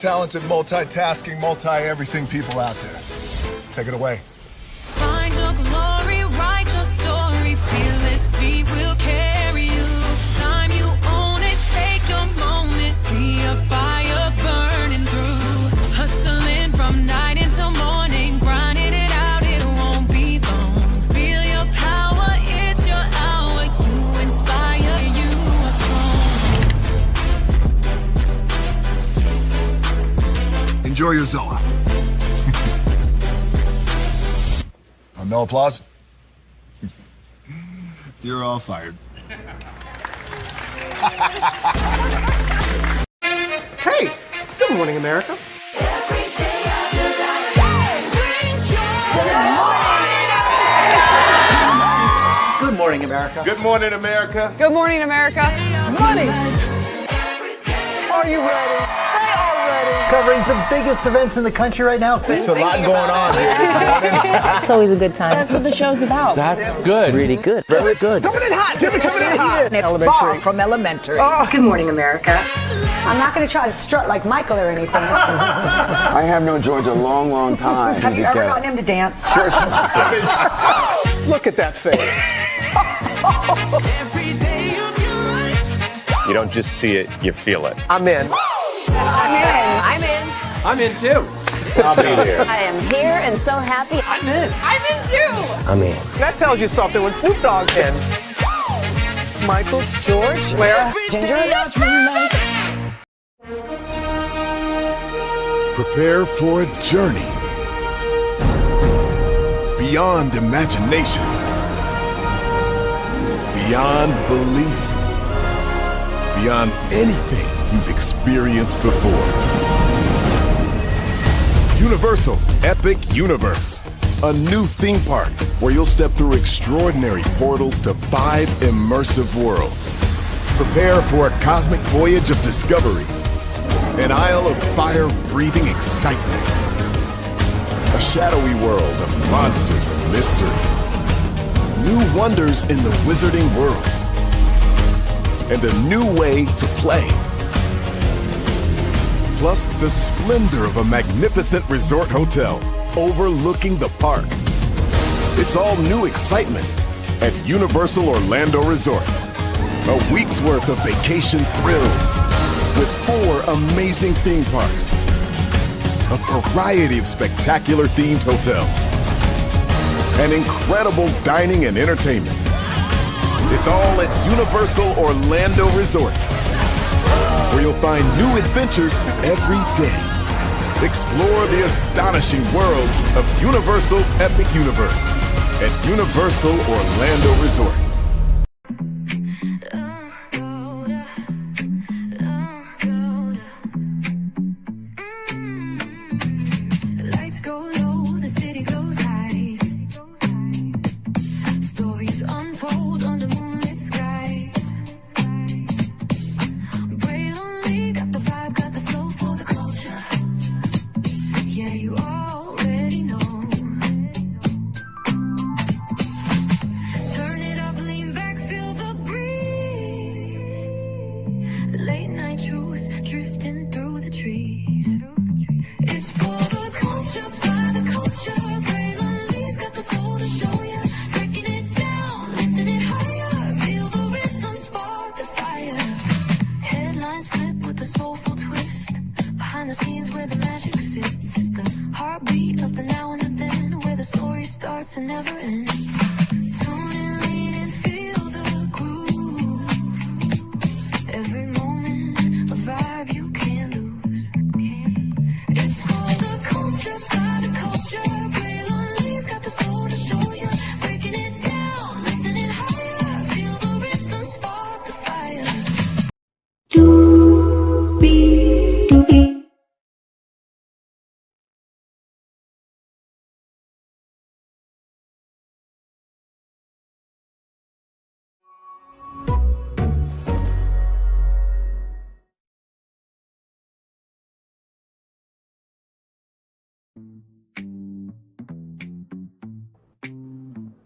Talented, multitasking, multi-everything people out there. Take it away. Find your glory, write your story, fearless feet will carry you. Time you own it, take your moment, be a fire burning through. Hustling from night until morning, grinding it out, it won't be long. Feel your power, it's your hour, you inspire, you are strong. Enjoy your Zoa. No applause? You're all fired. Hey, good morning, America. Good morning, America. Good morning, America. Good morning, America. Money. Are you ready? They are ready. Covering the biggest events in the country right now. There's a lot going on here this morning. It's always a good time. That's what the show's about. That's good. Really good. Very good. Coming in hot. Jimmy coming in hot. It's far from elementary. Oh. Good morning, America. I'm not going to try to strut like Michael or anything. I have known George a long, long time. Have you ever gotten him to dance? Look at that face. You don't just see it, you feel it. I'm in. I'm in. I'm in too. I'll be there. I am here and so happy. I'm in. I'm in too. I'm in. That tells you something when Snoop Dogg's in. Michael, George, where? Ginger. Prepare for a journey beyond imagination, beyond belief, beyond anything you've experienced before. Universal Epic Universe, a new theme park where you'll step through extraordinary portals to 5 immersive worlds. Prepare for a cosmic voyage of discovery, an isle of fire-breathing excitement, a shadowy world of monsters and mystery, new wonders in the wizarding world, and a new way to play. Plus the splendor of a magnificent resort hotel overlooking the park. It's all new excitement at Universal Orlando Resort. A week's worth of vacation thrills with 4 amazing theme parks, a variety of spectacular themed hotels, and incredible dining and entertainment. It's all at Universal Orlando Resort, where you'll find new adventures every day. Explore the astonishing worlds of Universal Epic Universe at Universal Orlando Resort. Lights go low, the city goes high. Stories untold under moonlit skies. Brave lonely, got the vibe, got the flow for the culture. Yeah, you already know. Turn it up, lean back, feel the breeze. Late night truths drifting through the trees. It's for the culture, by the culture. Brave lonely's got the soul to show ya. Breaking it down, lifting it higher. Feel the rhythm, spark the fire. Headlines flip with a soulful twist. Behind the scenes where the magic sits. It's the heartbeat of the now and the then, where the story starts and never ends. Tune in, lean and feel the groove. Every moment, a vibe you can't lose. It's for the culture, by the culture. Brave lonely's got the soul to show ya. Breaking it down, lifting it higher. Feel the rhythm, spark the fire.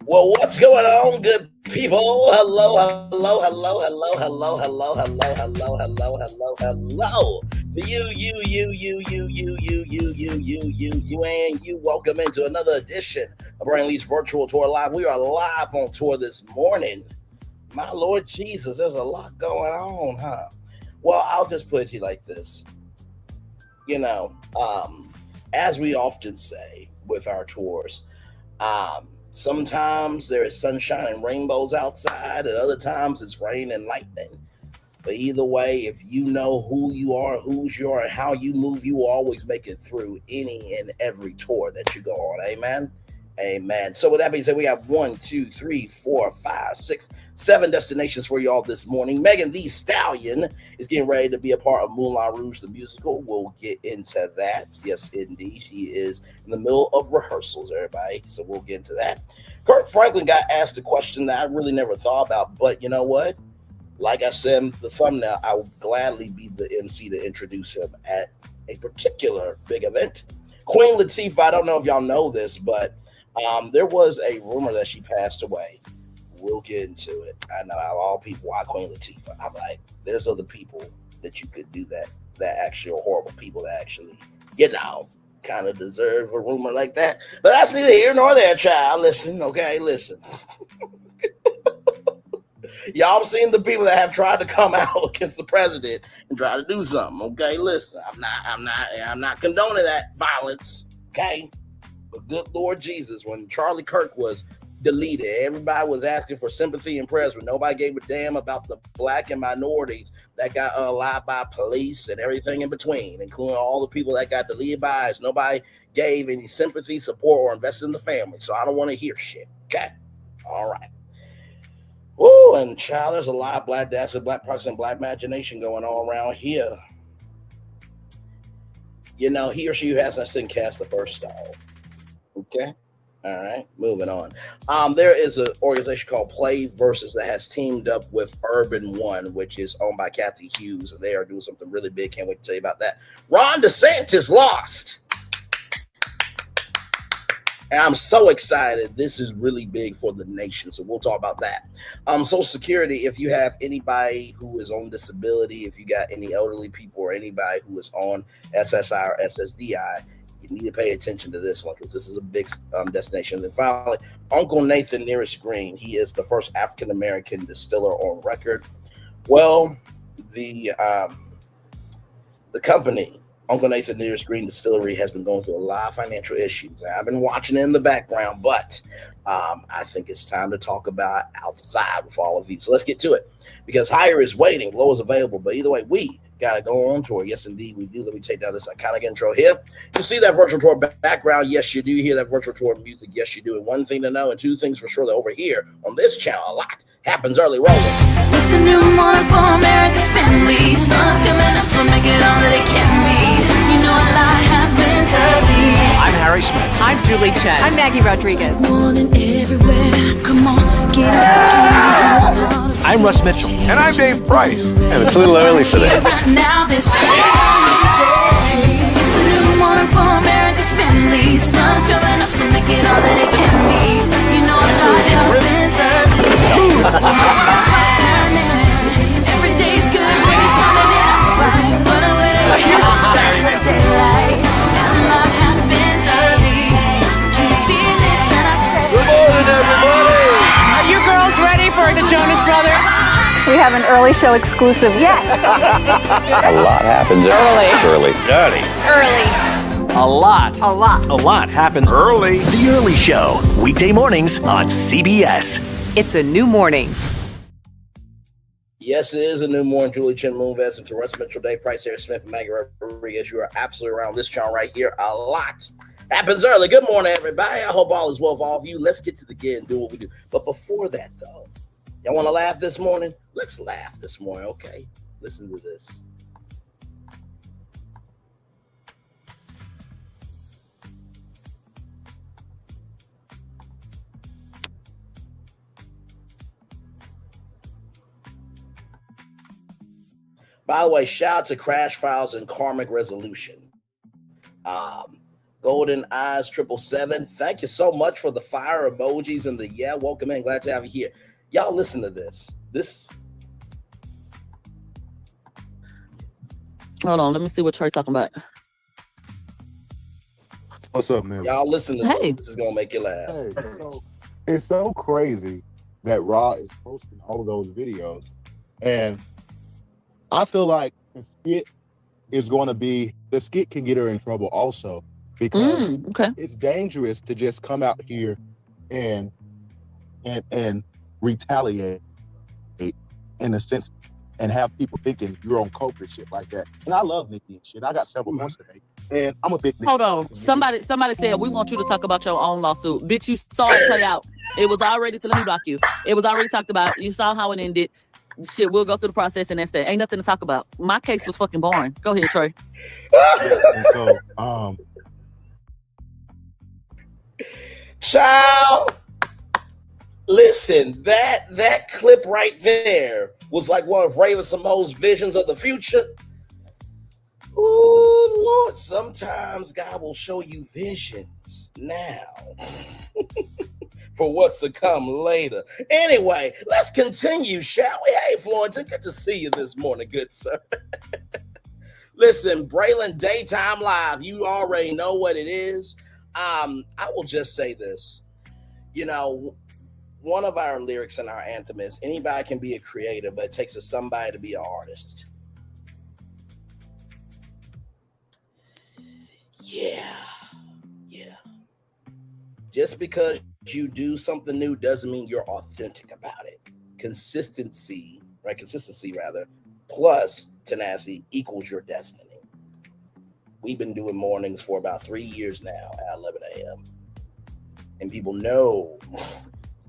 Well, what's going on, good people? Hello, hello, hello, hello, hello, hello, hello, hello, hello, hello, hello. You. Welcome into another edition of Brand Lee's Virtual Tour Live. We are live on tour this morning. My Lord Jesus, there's a lot going on, huh? Well, I'll just put it to you like this. You know, as we often say with our tours, sometimes there is sunshine and rainbows outside, and other times it's rain and lightning. But either way, if you know who you are, whose you are, and how you move, you will always make it through any and every tour that you go on. Amen? Amen. So with that being said, we have 1, 2, 3, 4, 5, 6, 7 destinations for you all this morning. Megan Thee Stallion is getting ready to be a part of Moulin Rouge, the musical. We'll get into that. Yes, indeed. She is in the middle of rehearsals, everybody. So we'll get into that. Kirk Franklin got asked a question that I really never thought about, but you know what? Like I said in the thumbnail, I will gladly be the MC to introduce him at a particular big event. Queen Latifah, I don't know if y'all know this, but there was a rumor that she passed away. We'll get into it. I know out of all people, why Queen Latifah? I'm like, there's other people that you could do that actually are horrible people that actually, you know, kind of deserve a rumor like that. But that's neither here nor there, child. Listen, okay, listen. Y'all seen the people that have tried to come out against the president and try to do something. Okay, listen, I'm not condoning that violence. Okay, but good Lord Jesus, when Charlie Kirk was deleted, everybody was asking for sympathy and prayers, but nobody gave a damn about the black and minorities that got unalived by police and everything in between, including all the people that got deleted by us. Nobody gave any sympathy, support, or invested in the family. So I don't want to hear shit. Okay, all right. Woo, and child, there's a lot of black dads and black products and black imagination going on around here. You know, he or she who has not sinned cast the first stone. Okay? All right, moving on. There is an organization called Play Versus that has teamed up with Urban One, which is owned by Kathy Hughes, and they are doing something really big. Can't wait to tell you about that. Ron DeSantis lost. And I'm so excited. This is really big for the nation. So we'll talk about that. Social Security, if you have anybody who is on disability, if you got any elderly people or anybody who is on SSI or SSDI, you need to pay attention to this one because this is a big destination. And then finally, Uncle Nathan Nearest Green. He is the first African-American distiller on record. Well, the company, Uncle Nathan Nearest Green Distillery, has been going through a lot of financial issues. I've been watching it in the background, but I think it's time to talk about outside with all of you. So let's get to it because higher is waiting, low is available. But either way, we got to go on tour. Yes, indeed, we do. Let me take down this iconic intro here. You see that virtual tour background? Yes, you do hear that virtual tour music. Yes, you do. And one thing to know and two things for sure that over here on this channel, a lot happens early. Rolling. It's a new morning for America's family. Sun's coming up, so make it all that it can be. You know a lot happens early. I'm Harry Smith. I'm Julie Chen. I'm Maggie Rodriguez. Morning everywhere. Come on, get up. I'm Russ Mitchell. And I'm Dave Price. And it's a little early for this. Right now, this it's a new morning for America's family. Sun's coming up, so make it all that it can be. You know a lot happens early. Every day's good when you started it out right. But I'm waiting for you in the daylight. And a lot happens early. Can you feel it? And I say, Good morning, everybody. Are you girls ready for the Jonas Brothers? We have an early show exclusive. Yes. A lot happens early. A lot. A lot. A lot happens Early. The Early Show, weekday mornings on CBS. It's a new morning. Yes, it is a new morning. Julie Chen, Moonves, and to Russ Mitchell, Dave Price, Harry Smith, and Maggie Rodriguez. You are absolutely around this channel right here. A lot happens early. Good morning, everybody. I hope all is well for all of you. Let's get to the good and do what we do. But before that, though, y'all want to laugh this morning? Let's laugh this morning, okay? Listen to this. By the way, shout out to Crash Files and Karmic Resolution. Golden Eyes 777. Thank you so much for the fire emojis and the welcome in. Glad to have you here. Y'all listen to this. Hold on, let me see what Trey talking about. What's up, man? Y'all listen to Hey. this is gonna make you laugh. Hey, so it's so crazy that Raw is posting all of those videos, and I feel like the skit can get her in trouble also because it's dangerous to just come out here and retaliate in a sense and have people thinking you're on coke and shit like that. And I love Nikki and shit. I got several points today. And I'm a big Nikki. Hold on. Somebody said we want you to talk about your own lawsuit. Bitch, you saw it play out. It was already let me block you. It was already talked about. You saw how it ended. Shit, we'll go through the process and that's that. Ain't nothing to talk about. My case was fucking boring. Go ahead, Trey. And so, Child, listen, that clip right there was like one of Raven Simone's visions of the future. Oh Lord, sometimes God will show you visions now for what's to come later. Anyway, let's continue, shall we? Hey, Florence, good to see you this morning, good sir. Listen, Braylon Daytime Live, you already know what it is. I will just say this. You know, one of our lyrics in our anthem is anybody can be a creator, but it takes somebody to be an artist. Yeah. Just because you do something new doesn't mean you're authentic about it. Consistency plus tenacity equals your destiny. We've been doing mornings for about 3 years now at 11 a.m. And people know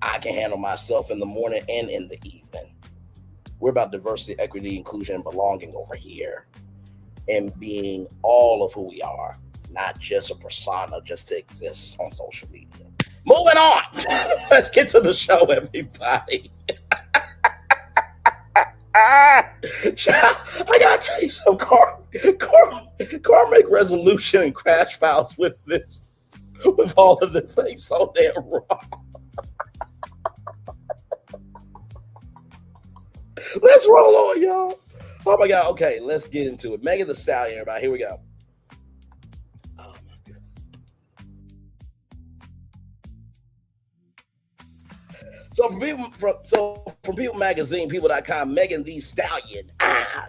I can handle myself in the morning and in the evening. We're about diversity, equity, inclusion, and belonging over here. And being all of who we are, not just a persona just to exist on social media. Moving on. Let's get to the show, everybody. I gotta tell you some karmic resolution and crash files with all of this thing so damn wrong. Let's roll on, y'all. Oh my God. Okay, let's get into it. Megan Thee Stallion, everybody. Here we go. Oh my God. So from People Magazine, People.com, Megan Thee Stallion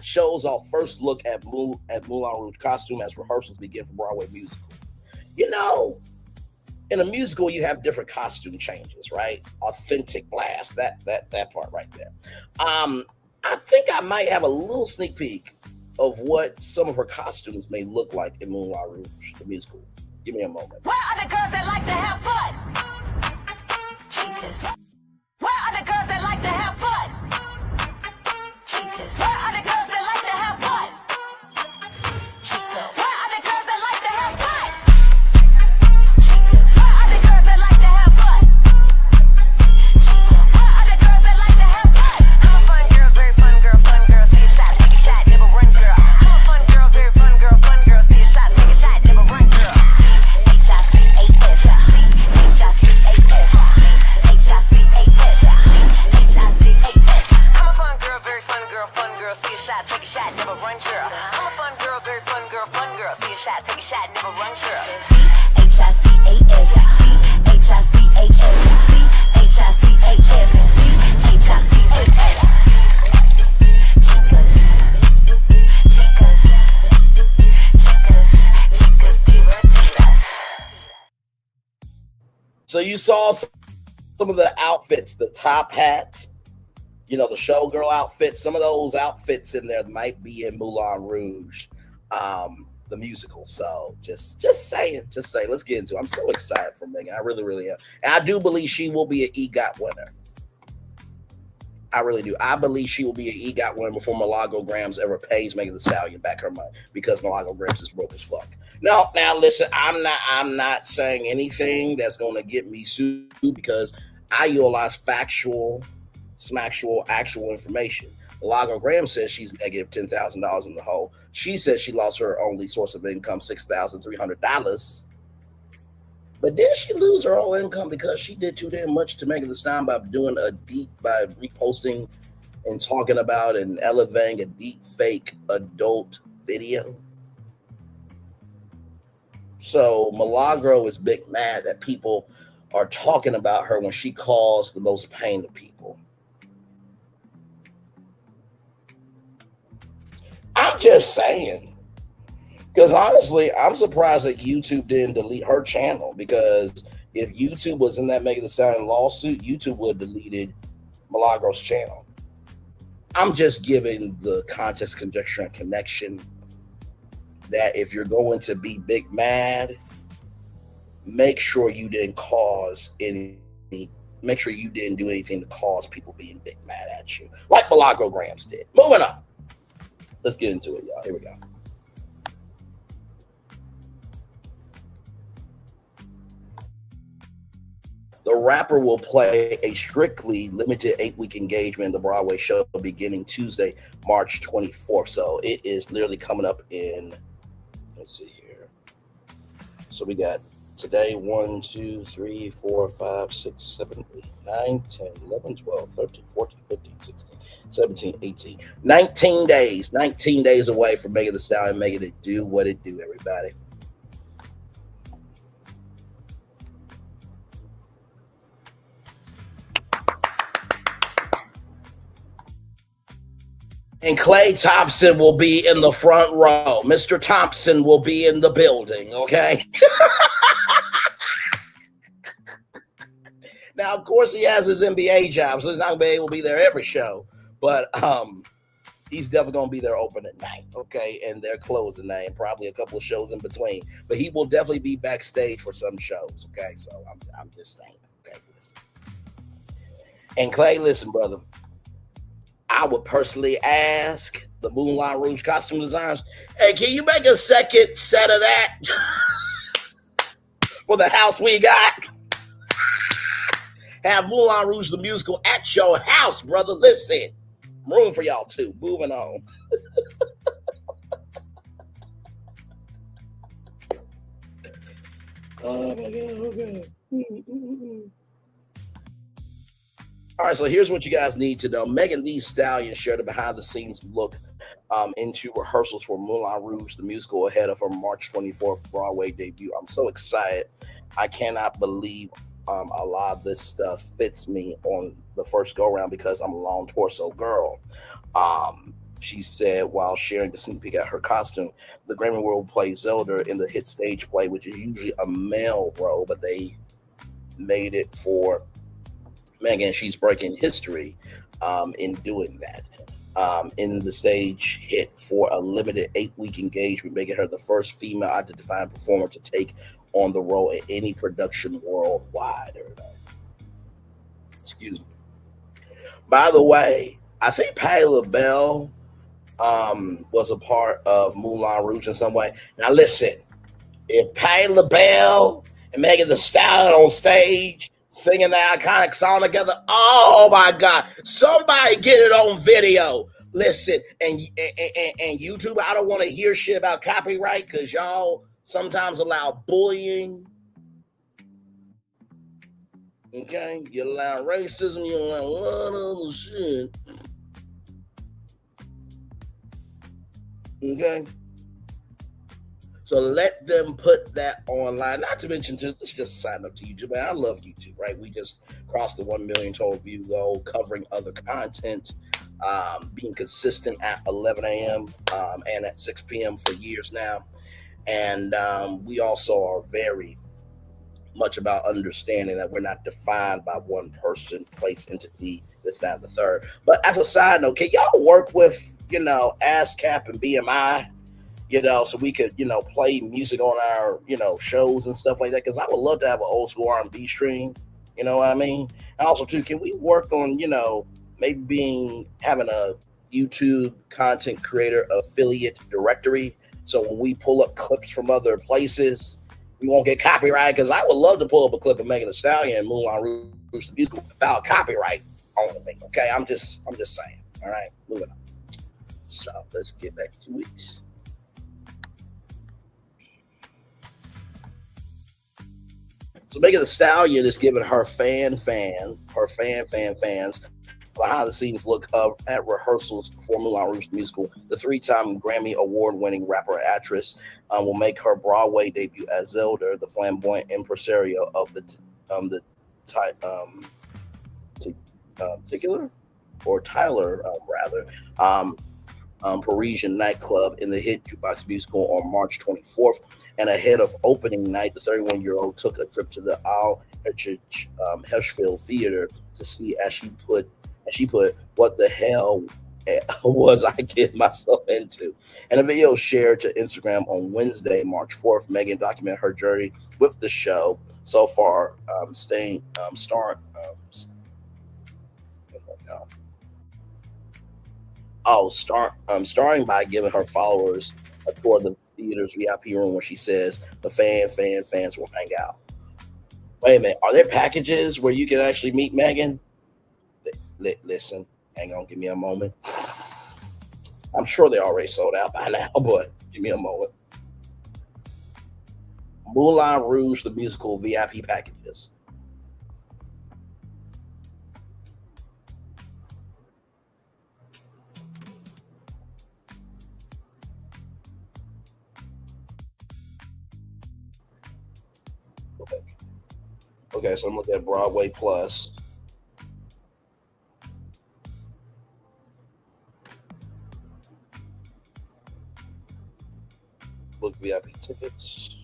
shows our first look at Moulin Rouge costume as rehearsals begin for Broadway musical. You know, in a musical, you have different costume changes, right? Authentic blast, that part right there. I think I might have a little sneak peek of what some of her costumes may look like in Moulin Rouge, the musical. Give me a moment. Where are the girls that like to have fun? Cheetahs. Where are the girls that like to have fun? Cheetahs. Where are the girls that like to have fun? Cheetahs. Where are the girls that like to have fun? Cheetahs. Where are the girls that like to have fun? Cheetahs. Where are the girls that like to have fun? I'm a fun girl, very fun girl, see a shot, take a shot, never run girl. I'm a fun girl, very fun girl, see a shot, take a shot, never run girl. H-I-C-A-S, H-I-C-A-S, H-I-C-A-S. I'm a fun girl, very fun girl, see a shot, take a shot, never run girl. I'm a fun girl, very fun girl, see a shot, take a shot, never run girl. C-H-I-C-A-S, C-H-I-C-A-S, C-H-I-C-A-S, C-H-I-C-A-S. So you saw some of the outfits, the top hats, you know, the showgirl outfits. Some of those outfits in there might be in Moulin Rouge, the musical. So just saying. Let's get into it. I'm so excited for Megan. I really, really am. And I do believe she will be an EGOT winner. I really do. I believe she will be an EGOT winner before Milagro Grams ever pays Megan Thee Stallion back her money, because Milagro Grams is broke as fuck. Now listen, I'm not saying anything that's going to get me sued, because I utilize actual information. Milagro Grams says she's negative $10,000 in the hole. She says she lost her only source of income, $6,300. But did she lose her whole income because she did too damn much to Megan Thee Stallion by reposting and talking about and elevating a deep fake adult video. So Milagro is big mad that people are talking about her when she caused the most pain to people. I'm just saying. Because honestly, I'm surprised that YouTube didn't delete her channel, because if YouTube was in that Megan Thee Stallion lawsuit, YouTube would have deleted Milagro's channel. I'm just giving the context, conjecture, and connection that if you're going to be big mad, make sure you didn't make sure you didn't do anything to cause people being big mad at you, like Milagro Grams did. Moving on. Let's get into it, y'all. Here we go. The rapper will play a strictly limited 8-week engagement in the Broadway show beginning Tuesday, March 24th. So it is literally coming up in, let's see here. So we got today 1, 2, 3, 4, 5, 6, 7, 8, 9, 10, 11, 12, 13, 14, 15, 16, 17, 18. 19 days. 19 days away from Megan Thee Stallion, making it do what it do, everybody. And Klay Thompson will be in the front row. Mr. Thompson will be in the building, okay? Now, of course, he has his NBA job, so he's not going to be able to be there every show. But he's definitely going to be there opening night, okay? And their closing night, and probably a couple of shows in between. But he will definitely be backstage for some shows, okay? So I'm just saying, okay? Listen. And Klay, listen, brother. I would personally ask the Moulin Rouge costume designers, hey, can you make a second set of that for the house we got? Have Moulin Rouge the musical at your house, brother. Listen, room for y'all too. Moving on. Oh my God, okay. All right, so here's what you guys need to know. Megan Thee Stallion shared a behind-the-scenes look into rehearsals for Moulin Rouge, the musical, ahead of her March 24th Broadway debut. I'm so excited. I cannot believe a lot of this stuff fits me on the first go-around because I'm a long torso girl. She said while sharing the sneak peek at her costume, the Grammy will play Zelda in the hit stage play, which is usually a male role, but they made it for Megan. She's breaking history in doing that. In the stage hit for a limited 8-week engagement, making her the first female identifying performer to take on the role in any production worldwide. Excuse me. By the way, I think Patti LaBelle was a part of Moulin Rouge in some way. Now listen, if Patti LaBelle and Megan Thee Stallion on stage singing the iconic song together, oh my God, somebody get it on video. Listen, and YouTube, I don't want to hear shit about copyright because y'all sometimes allow bullying. Okay, you allow racism, you allow a lot of other shit. Okay, so let them put that online. Not to mention, let's just sign up to YouTube. Man, I love YouTube, right? We just crossed the 1 million total view goal, covering other content, being consistent at 11 a.m. And at 6 p.m. for years now. And we also are very much about understanding that we're not defined by one person, place, entity, this, that, and the third. But as a side note, can y'all work with, ASCAP and BMI, so we could, play music on our, shows and stuff like that? Because I would love to have an old school R&B stream, you know what I mean? And also, too, can we work on, maybe having a YouTube content creator affiliate directory? So when we pull up clips from other places, we won't get copyright. Because I would love to pull up a clip of Megan Thee Stallion and Moulin Rouge the musical without copyright only. Okay, I'm just saying. All right, moving on. So let's get back to it. So Megan Thee Stallion is giving her fans behind behind the scenes look at rehearsals for Moulin Rouge the musical. The 3-time Grammy award-winning rapper actress will make her Broadway debut as Zelda, the flamboyant impresario of Tyler Parisian nightclub in the hit jukebox musical on March 24th. And ahead of opening night, the 31-year-old took a trip to the Al Hirschfeld Theater to see, as she put, what the hell was I getting myself into? And a video shared to Instagram on Wednesday, March 4th, Megan documented her journey with the show so far, starring by giving her followers a tour of the theater's VIP room where she says the fans will hang out. Wait a minute, are there packages where you can actually meet Megan? Listen, hang on, give me a moment. I'm sure they're already sold out by now, but give me a moment. Moulin Rouge the musical VIP packages. Okay, so I'm looking at Broadway Plus. Book VIP tickets.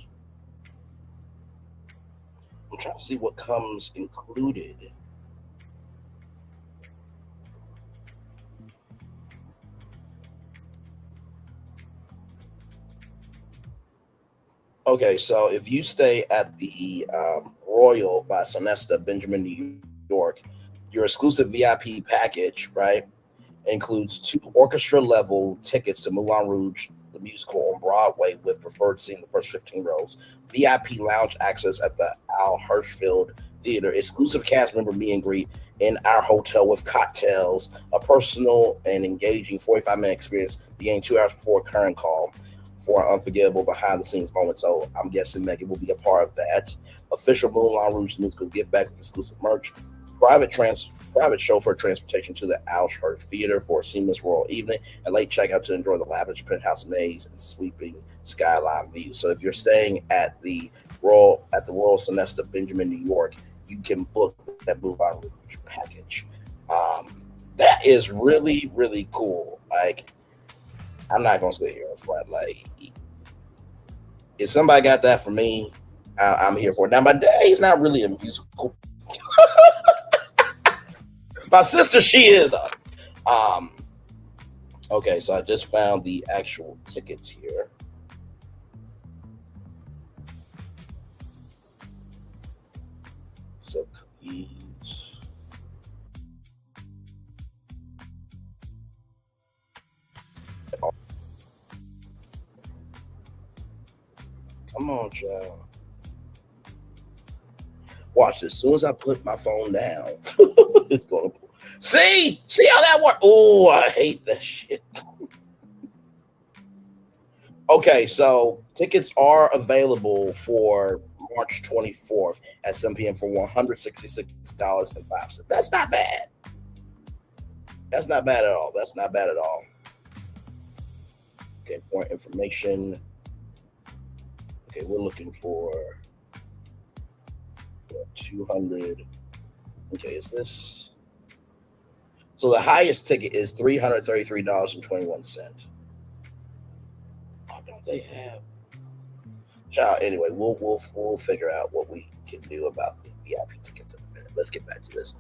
I'm trying to see what comes included. Okay, so if you stay at the Royal by Sonesta, Benjamin, New York, your exclusive VIP package, right, includes 2 orchestra-level tickets to Moulin Rouge, the musical on Broadway, with preferred seat in the first 15 rows, VIP lounge access at the Al Hirschfeld Theater, exclusive cast member meet and greet in our hotel with cocktails, a personal and engaging 45-minute experience beginning 2 hours before a current call for an unforgettable behind-the-scenes moment. So I'm guessing Megan will be a part of that. Official Moulin Rouge musical gift back with exclusive merch, private chauffeur transportation to the Al Hirschfeld Theater for a seamless royal evening, and late checkout to enjoy the lavish penthouse maze and sweeping skyline view. So if you're staying at the Royal Sonesta, Benjamin, New York, you can book that Moulin Rouge package. That is really, really cool. Like, I'm not gonna sit here and front. Like, if somebody got that for me, I'm here for it. Now, my dad's not really a musical. My sister, she is. Okay, so I just found the actual tickets here. So please. Come on, child. Watch this. As soon as I put my phone down, it's gonna see how that works. Oh, I hate that shit. Okay, so tickets are available for March 24th at 7 p.m. for $166.05. That's not bad. That's not bad at all. That's not bad at all. Okay, more information. Okay, we're looking for 200. Okay, is this? So the highest ticket is $333.21. Oh, don't they have? Child, anyway, we'll figure out what we can do about the VIP tickets in a minute. Let's get back to this.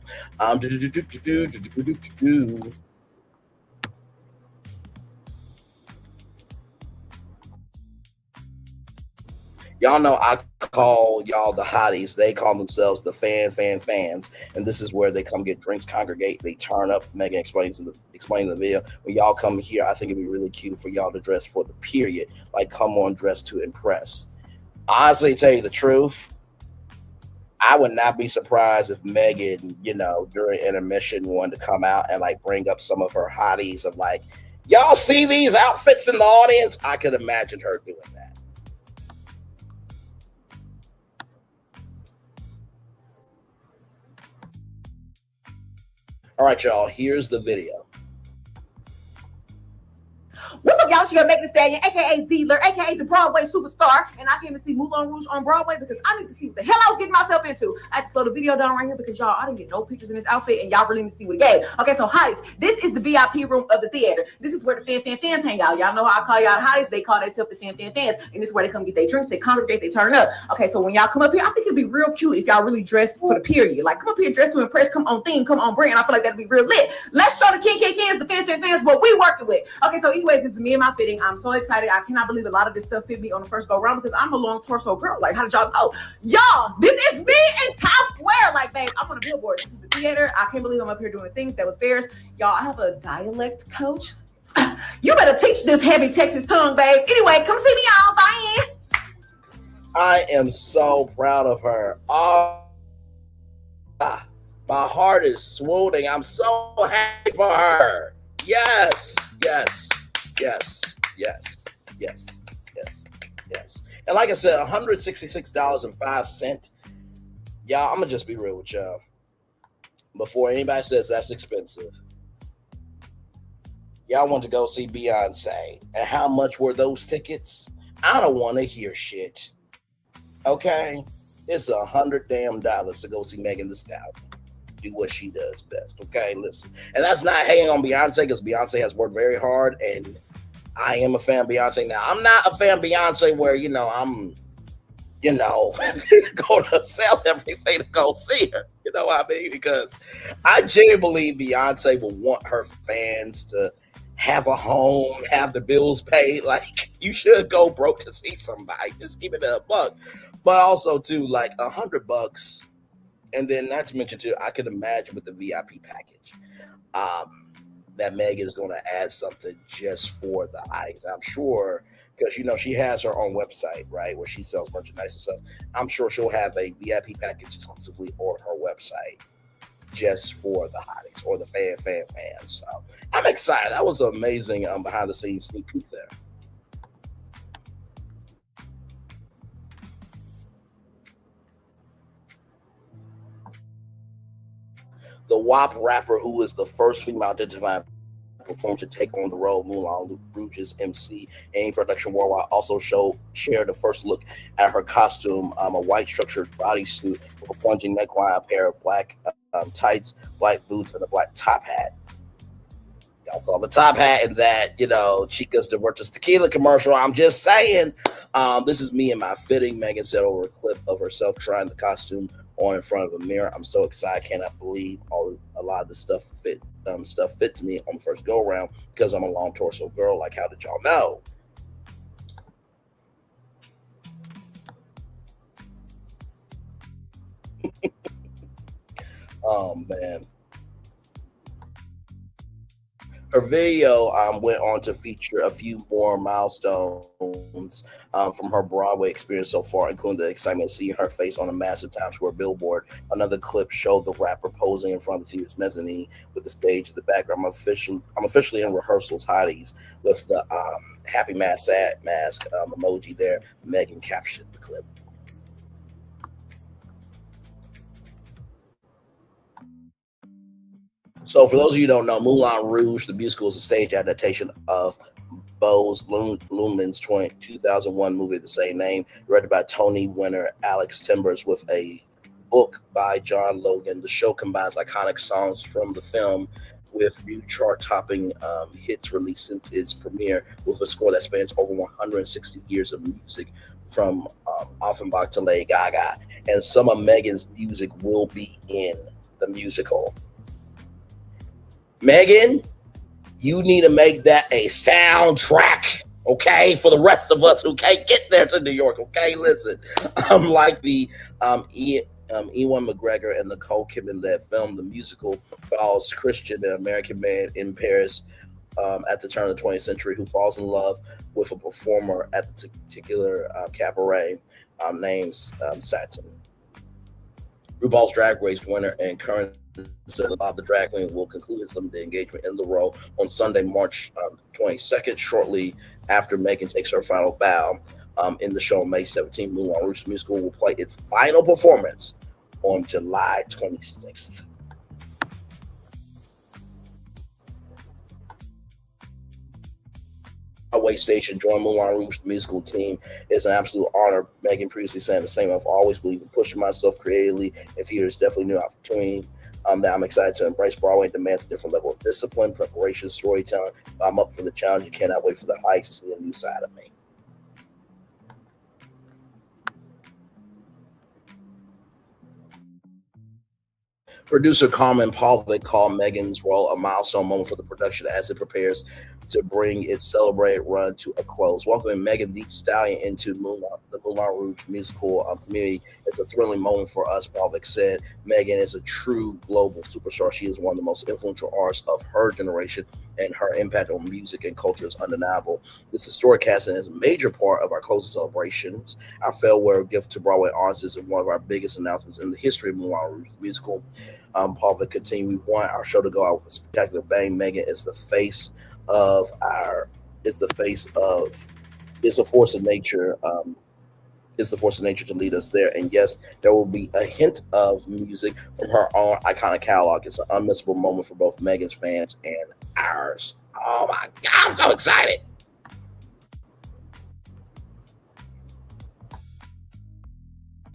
Y'all know I call y'all the hotties. They call themselves the fans. And this is where they come get drinks, congregate, they turn up. Megan explains in the video. When y'all come here, I think it'd be really cute for y'all to dress for the period. Like, come on, dress to impress. Honestly, tell you the truth, I would not be surprised if Megan, during intermission wanted to come out and like bring up some of her hotties of like, y'all see these outfits in the audience? I could imagine her doing that. All right, y'all. Here's the video. What's up, y'all? It's your Megan Thee Stallion, aka Zeedler, aka the Broadway superstar, and I came to see Moulin Rouge on Broadway because I need to see what the hell I was getting myself into. I had to slow the video down right here because y'all, I didn't get no pictures in this outfit, and y'all really need to see what it gave. Okay, so hotties, this is the VIP room of the theater. This is where the fans hang out. Y'all know how I call y'all hotties. They call themselves the fans, and this is where they come get their drinks, they congregate, they turn up. Okay, so when y'all come up here, I think it'd be real cute if y'all really dress for the period. Like, come up here dressed to impress, come on theme, come on brand. I feel like that'd be real lit. Let's show the kings, the fans, what we working with. Okay, so anyways, this is me and my fitting. I'm so excited. I cannot believe a lot of this stuff fit me on the first go round because I'm a long torso girl. Like, how did y'all know? Y'all, this is me in Times Square. Like, babe, I'm on a billboard. This is the theater. I can't believe I'm up here doing the things that was fairs. Y'all, I have a dialect coach. You better teach this heavy Texas tongue, babe. Anyway, come see me, y'all. Bye. I am so proud of her. Oh, my heart is swooning. I'm so happy for her. Yes. And like I said, $166.05. Y'all, I'm gonna just be real with y'all. Before anybody says that's expensive, y'all want to go see Beyonce. And how much were those tickets? I don't want to hear shit. Okay? It's $100 to go see Megan Thee Stallion. Do what she does best. Okay, listen. And that's not hating on Beyonce because Beyonce has worked very hard and I am a fan of Beyonce. Now, I'm not a fan of Beyonce where, I'm, going to sell everything to go see her. You know what I mean? Because I genuinely believe Beyonce will want her fans to have a home, have the bills paid. Like, you should go broke to see somebody. Just keep it a buck. But also, too, like $100. And then, not to mention, too, I could imagine with the VIP package, that Meg is going to add something just for the eyes. I'm sure, because, she has her own website, right, where she sells merchandise and stuff. I'm sure she'll have a VIP package exclusively on her website just for the hotties or the fans. So I'm excited. That was an amazing behind-the-scenes sneak peek there. The WAP rapper, who is the first female identified performer to take on the role of Moulin Rouge's MC and production worldwide, also shared the first look at her costume, a white structured bodysuit with a plunging neckline, a pair of black tights, black boots, and a black top hat. Y'all saw the top hat in that, Chica's Divertus Tequila commercial. I'm just saying, this is me in my fitting. Megan said over a clip of herself trying the costume on in front of a mirror. I'm so excited. I cannot believe a lot of the stuff fits me on the first go around because I'm a long torso girl. Like, how did y'all know? Oh man. Her video went on to feature a few more milestones from her Broadway experience so far, including the excitement of seeing her face on a massive Times Square billboard. Another clip showed the rapper posing in front of the theater's mezzanine with the stage in the background. I'm officially in rehearsals, hotties, with the happy mask, sad mask emoji there. Megan captured the clip. So for those of you who don't know, Moulin Rouge, the musical, is a stage adaptation of Bose Luhrmann's 2001 movie of the same name, directed by Tony winner Alex Timbers, with a book by John Logan. The show combines iconic songs from the film with new chart-topping hits released since its premiere, with a score that spans over 160 years of music from Offenbach to Lady Gaga. And some of Megan's music will be in the musical. Megan, you need to make that a soundtrack, okay, for the rest of us who can't get there to New York, okay? Listen, like the Ewan McGregor and Nicole Kidman-led film, the musical follows Christian, an American man in Paris at the turn of the 20th century, who falls in love with a performer at the particular cabaret named Satin. RuPaul's Drag Race winner and current Bob the Drag Queen will conclude his limited engagement in the role on Sunday, March 22nd, shortly after Megan takes her final bow in the show on May 17th. Moulin Rouge musical will play its final performance on July 26th. Broadway stage and join Moulin Rouge, the musical team, is an absolute honor. Megan previously said the same. I've always believed in pushing myself creatively, and theater is definitely a new opportunity. That I'm excited to embrace. Broadway demands a different level of discipline, preparation, storytelling. I'm up for the challenge. You cannot wait for the heights to see a new side of me. Producer Carmen Paul, they call Megan's role a milestone moment for the production as it prepares to bring its celebrated run to a close. Welcoming Megan Thee Stallion into the Moulin Rouge musical community is a thrilling moment for us, Paulvik said. Megan is a true global superstar. She is one of the most influential artists of her generation, and her impact on music and culture is undeniable. This historic casting is a major part of our closest celebrations. Our farewell gift to Broadway artists is one of our biggest announcements in the history of Moulin Rouge musical. Paulvik continued, we want our show to go out with a spectacular bang. Megan is the face of it's a force of nature. It's the force of nature to lead us there. And yes, there will be a hint of music from her own iconic catalog. It's an unmissable moment for both Megan's fans and ours. Oh my God, I'm so excited.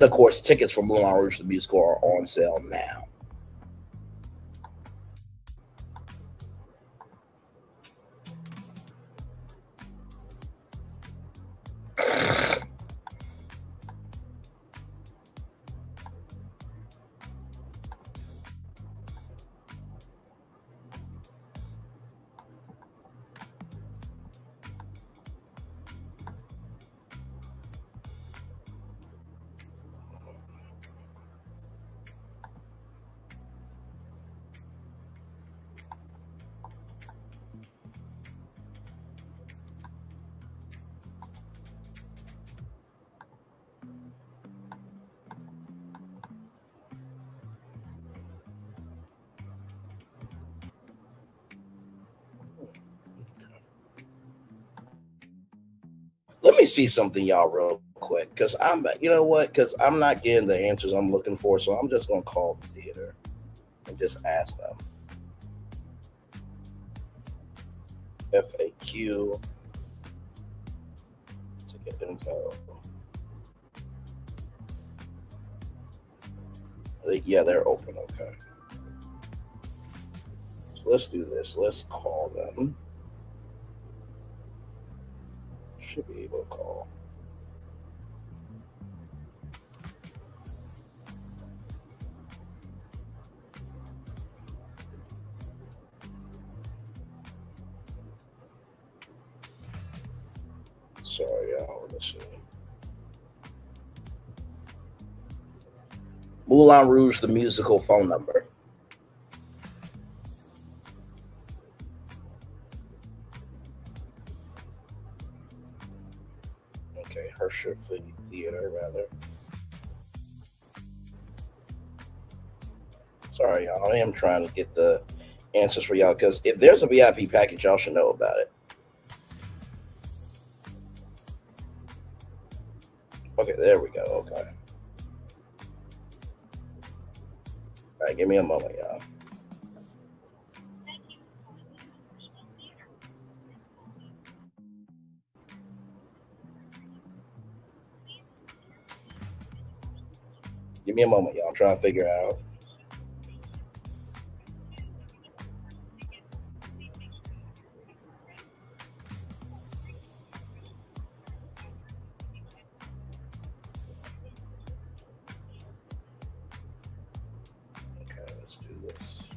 Of course, tickets for Moulin Rouge the musical are on sale now. Let me see something, y'all, real quick, because I'm not getting the answers I'm looking for, so I'm just gonna call the theater and just ask them. FAQ, ticket info. Yeah, they're open. Okay, so let's do this. Let's call them. Should be able to call. Sorry, y'all. Let's see. Moulin Rouge, the musical phone number. Okay, Hersher Theater, rather. Sorry, y'all. I am trying to get the answers for y'all, because if there's a VIP package, y'all should know about it. Okay, there we go. Okay. All right, give me a moment, y'all. Give me a moment, y'all. I'm trying to figure out. Okay, let's do this.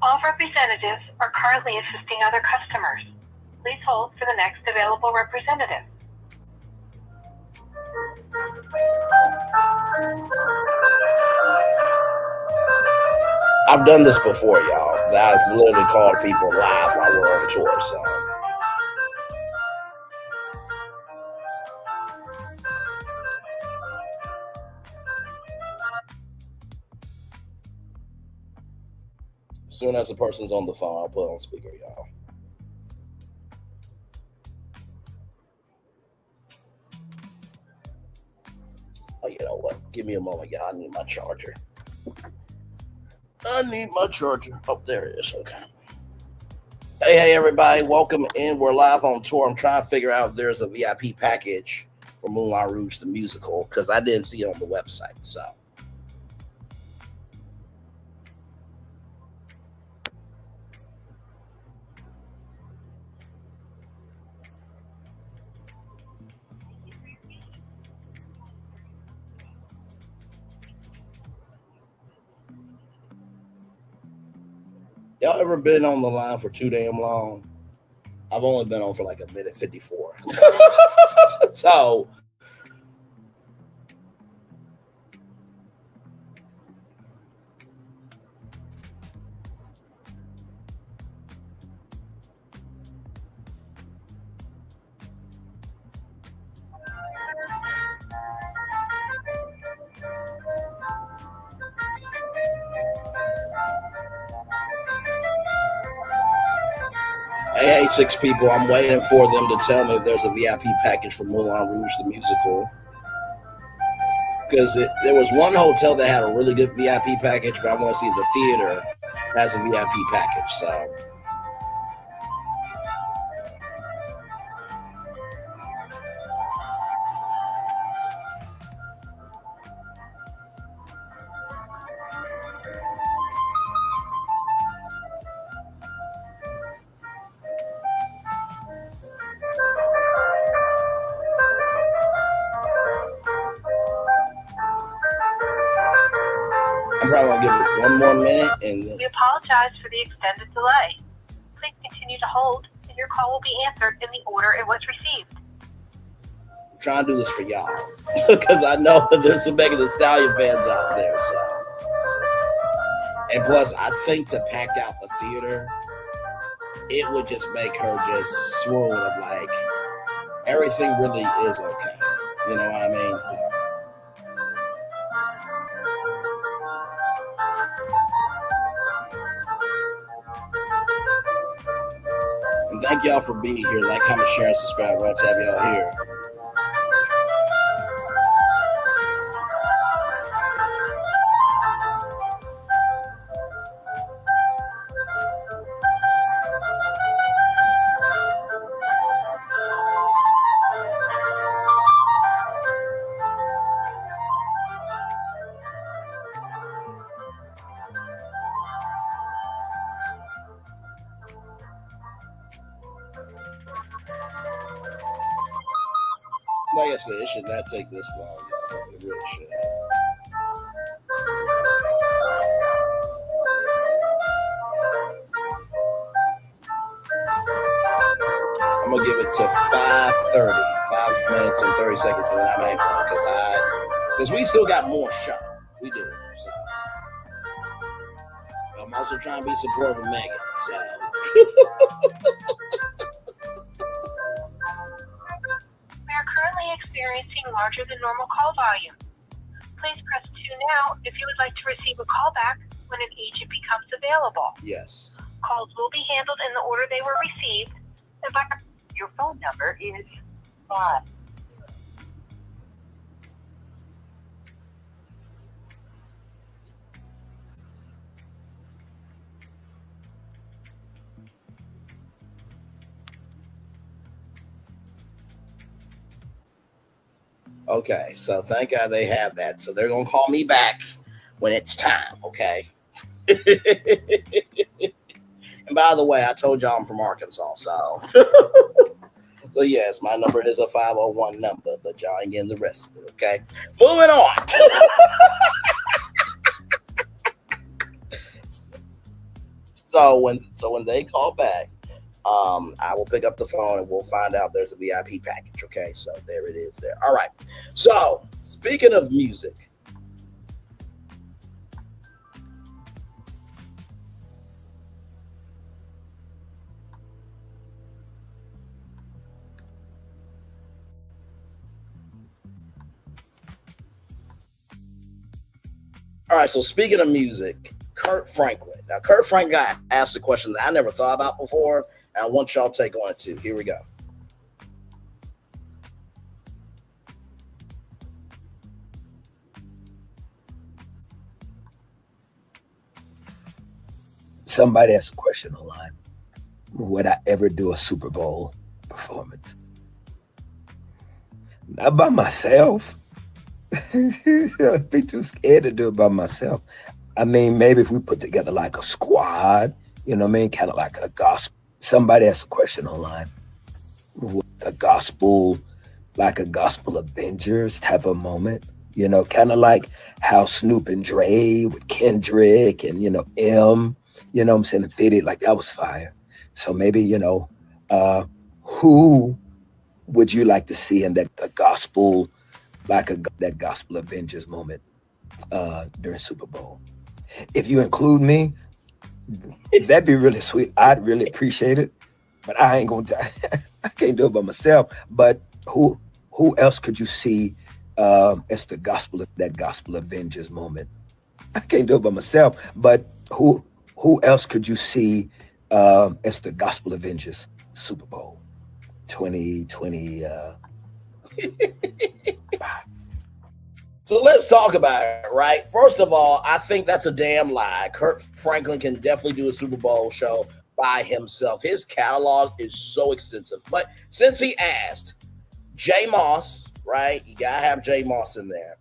All representatives are currently assisting other customers. Please hold for the next available representative. I've done this before, y'all. I've literally called people live while we're on tour, so. As soon as the person's on the phone, I'll put it on speaker, y'all. Oh, you know what? Give me a moment, y'all. I need my charger. I need my charger. Oh, there it is. Okay. Hey, everybody. Welcome in. We're live on tour. I'm trying to figure out if there's a VIP package for Moulin Rouge, the musical, because I didn't see it on the website. So. Y'all ever been on the line for too damn long? I've only been on for like a minute 54. So. Hey, 6 people. I'm waiting for them to tell me if there's a VIP package for Moulin Rouge, the musical. Because there was one hotel that had a really good VIP package, but I want to see if the theater has a VIP package. So. I'm probably going to give it one more minute. And then... We apologize for the extended delay. Please continue to hold, and your call will be answered in the order it was received. I'm trying to do this for y'all because I know that there's some Megan Thee Stallion fans out there. So, and plus, I think to pack out the theater, it would just make her just swoon of like everything really is okay. You know what I mean? So. And thank y'all for being here. Like, comment, share, and subscribe. Glad to have y'all here. Like I said, it should not take this long. It really should. I'm gonna give it to 5:30, 5 minutes and 30 seconds, and then I'm able because we still got more show. We do. So I'm also trying to be supportive of Megan. So. Currently experiencing larger than normal call volume. Please press 2 now if you would like to receive a call back when an agent becomes available. Yes. Calls will be handled in the order they were received. Your phone number is 5. Okay, so thank God they have that. So they're going to call me back when it's time, okay? And by the way, I told y'all I'm from Arkansas, so. So yes, my number is a 501 number, but y'all ain't getting the rest of it, okay? Moving on. So when they call back, I will pick up the phone and we'll find out there's a VIP package. Okay, so there it is there. All right. So speaking of music. All right, so speaking of music, Kirk Franklin. Now, Kirk Franklin got asked a question that I never thought about before, and I want y'all to take on it too. Here we go. Somebody asked a question online. Would I ever do a Super Bowl performance? Not by myself. I'd be too scared to do it by myself. I mean, maybe if we put together like a squad, you know what I mean? Kind of like a gospel. Somebody asked a question online. A gospel, like a gospel Avengers type of moment, you know, kind of like how Snoop and Dre with Kendrick and, you know, M, you know what I'm saying, the fitted, like that was fire. So maybe, you know, who would you like to see in that a gospel, like that gospel Avengers moment during Super Bowl? If you include me, that'd be really sweet. I'd really appreciate it, but I ain't gonna, I can't do it by myself. But who else could you see as the gospel, that gospel Avengers moment? I can't do it by myself, but who else could you see as the gospel Avengers Super Bowl 2020? So let's talk about it, right? First of all, I think that's a damn lie. Kirk Franklin can definitely do a Super Bowl show by himself. His catalog is so extensive. But since he asked, J Moss, right? You gotta have J Moss in there.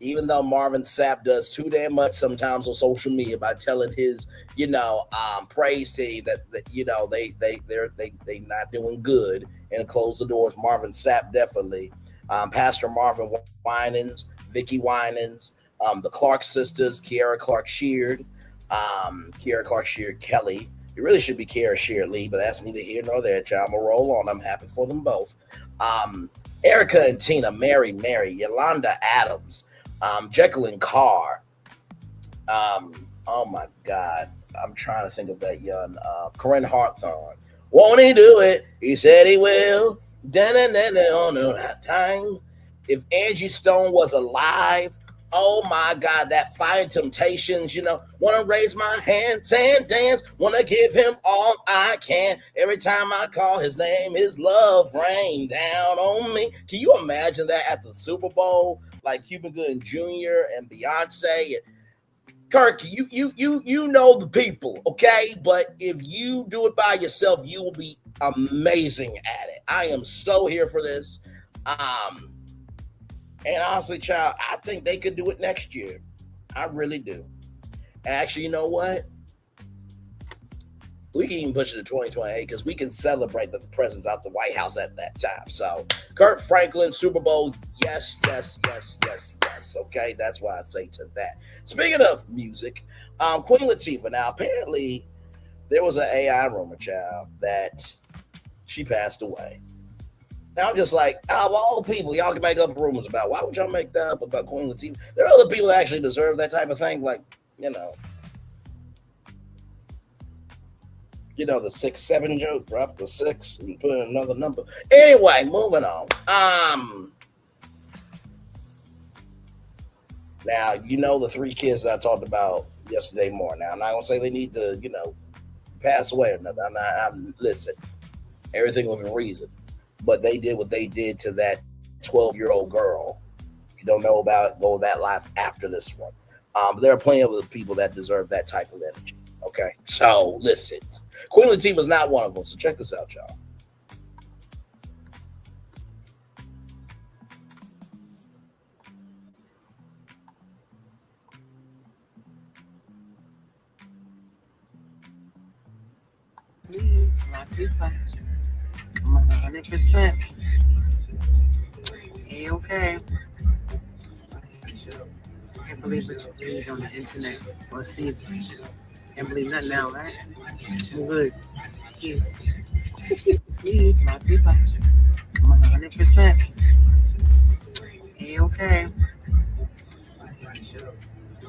Even though Marvin Sapp does too damn much sometimes on social media by telling his, you know, praise team that you know they're not doing good and close the doors. Marvin Sapp definitely. Pastor Marvin Winans, Vicky Winans, the Clark sisters, Kiara Clark Sheard, Kelly. It really should be Kiara Sheard Lee, but that's neither here nor there, child. I'm going to roll on. I'm happy for them both. Erica and Tina, Mary, Yolanda Adams, Jacqueline Carr. Oh my God. I'm trying to think of that young Corinne Hawthorne. Won't he do it? He said he will. On that time. If Angie Stone was alive, oh my God, that Fire Temptations, you know, want to raise my hands and dance, want to give him all I can. Every time I call his name, his love rain down on me. Can you imagine that at the Super Bowl? Like Cuba Gooding Jr. and Beyonce and Kirk, you know the people, okay? But if you do it by yourself, you will be amazing at it. I am so here for this. And honestly, child, I think they could do it next year. I really do. Actually, you know what? We can even push it to 2028 because we can celebrate the presence out the White House at that time. So, Kirk Franklin, Super Bowl, yes. Okay, that's why I say to that. Speaking of music, Queen Latifah. Now, apparently, there was an AI rumor, child, that she passed away. Now, I'm just like, out of all people, y'all can make up rumors about. Why would y'all make that up about Queen Latifah? There are other people that actually deserve that type of thing, like, you know, the 6-7 joke, drop the 6 and put in another number. Anyway, moving on. Now, the 3 kids I talked about yesterday morning. Now, I'm not going to say they need to, pass away or nothing. Listen, everything within reason. But they did what they did to that 12-year-old girl. If you don't know about it, go that life after this one. But there are plenty of other people that deserve that type of energy. Okay? So, listen. Queen Latifah is not one of them. So check this out, y'all. Please, Latifah. 100%. A-okay. I can't believe what you read on the internet or see. Can't believe nothing now, right? I'm good. Please. Please, Latifah. 100%. A-okay. I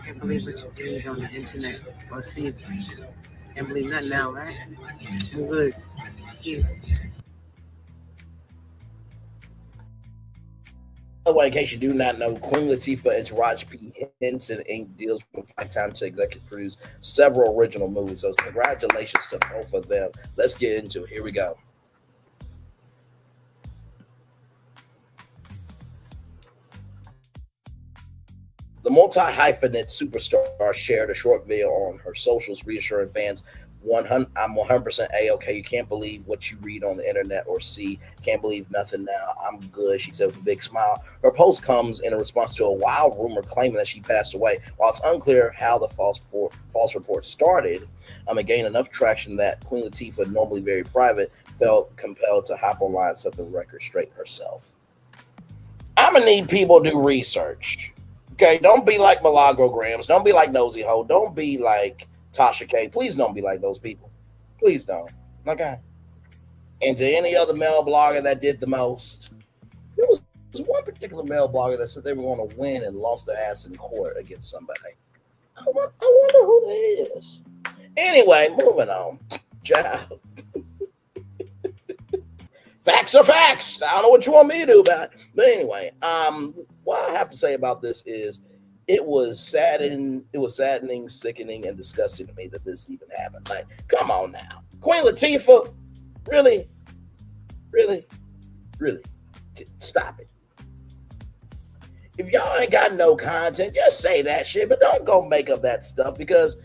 can't believe what you read on the internet or see. Can't believe nothing now, right? I'm good. Please. By the way, in case you do not know, Queen Latifah and Taraji P. Henson Inc. deals with Lifetime to executive produce several original movies. So congratulations to both of them. Let's get into it. Here we go. The multi-hyphenate superstar shared a short video on her socials reassuring fans, I'm 100% A-okay. You can't believe what you read on the internet or see. Can't believe nothing now. I'm good, she said with a big smile. Her post comes in response to a wild rumor claiming that she passed away. While it's unclear how the false report started, it gained enough traction that Queen Latifah, normally very private, felt compelled to hop online and set the record straight herself. I'm going to need people to do research. Okay, don't be like Milagro-grams. Don't be like Nosy Ho. Don't be like Tasha K. Please don't be like those people. Please don't. Okay. And to any other male blogger that did the most, there was one particular male blogger that said they were going to win and lost their ass in court against somebody. I wonder who that is. Anyway, moving on. Ciao. Facts are facts. I don't know what you want me to do about it. But anyway, what I have to say about this is it was saddening, sickening, and disgusting to me that this even happened. Like, come on now. Queen Latifah, really? Stop it. If y'all ain't got no content, just say that shit, but don't go make up that stuff, because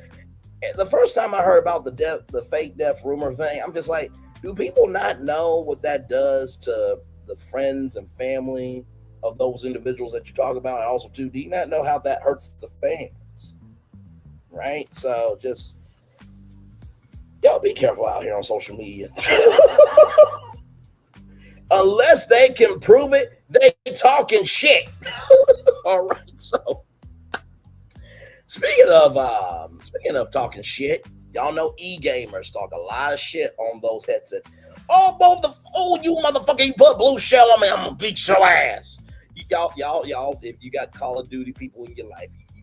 the first time I heard about the fake death rumor thing, I'm just like, do people not know what that does to the friends and family of those individuals that you talk about? And also, too, do you not know how that hurts the fans? Right? So just, y'all be careful out here on social media. Unless they can prove it, they talking shit. All right. So speaking of talking shit, y'all know e-gamers talk a lot of shit on those headsets. Oh, you motherfucker, you put blue shell on me, I'm gonna beat your ass. Y'all, if you got Call of Duty people in your life, you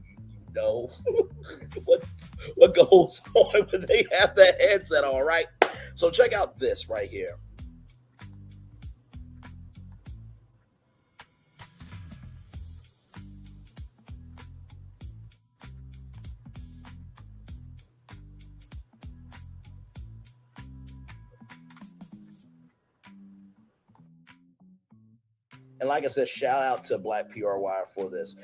know what goes on when they have that headset on, right? So check out this right here. And like I said, shout out to Black PR Wire for this.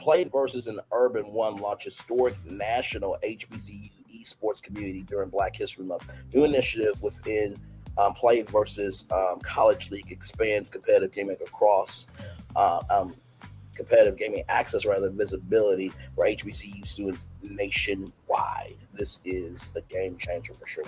Played versus an Urban One launch historic national HBCU esports community during Black History Month. New initiative within Play versus College League expands competitive gaming across competitive gaming access, rather visibility for HBCU students nationwide. This is a game changer for sure.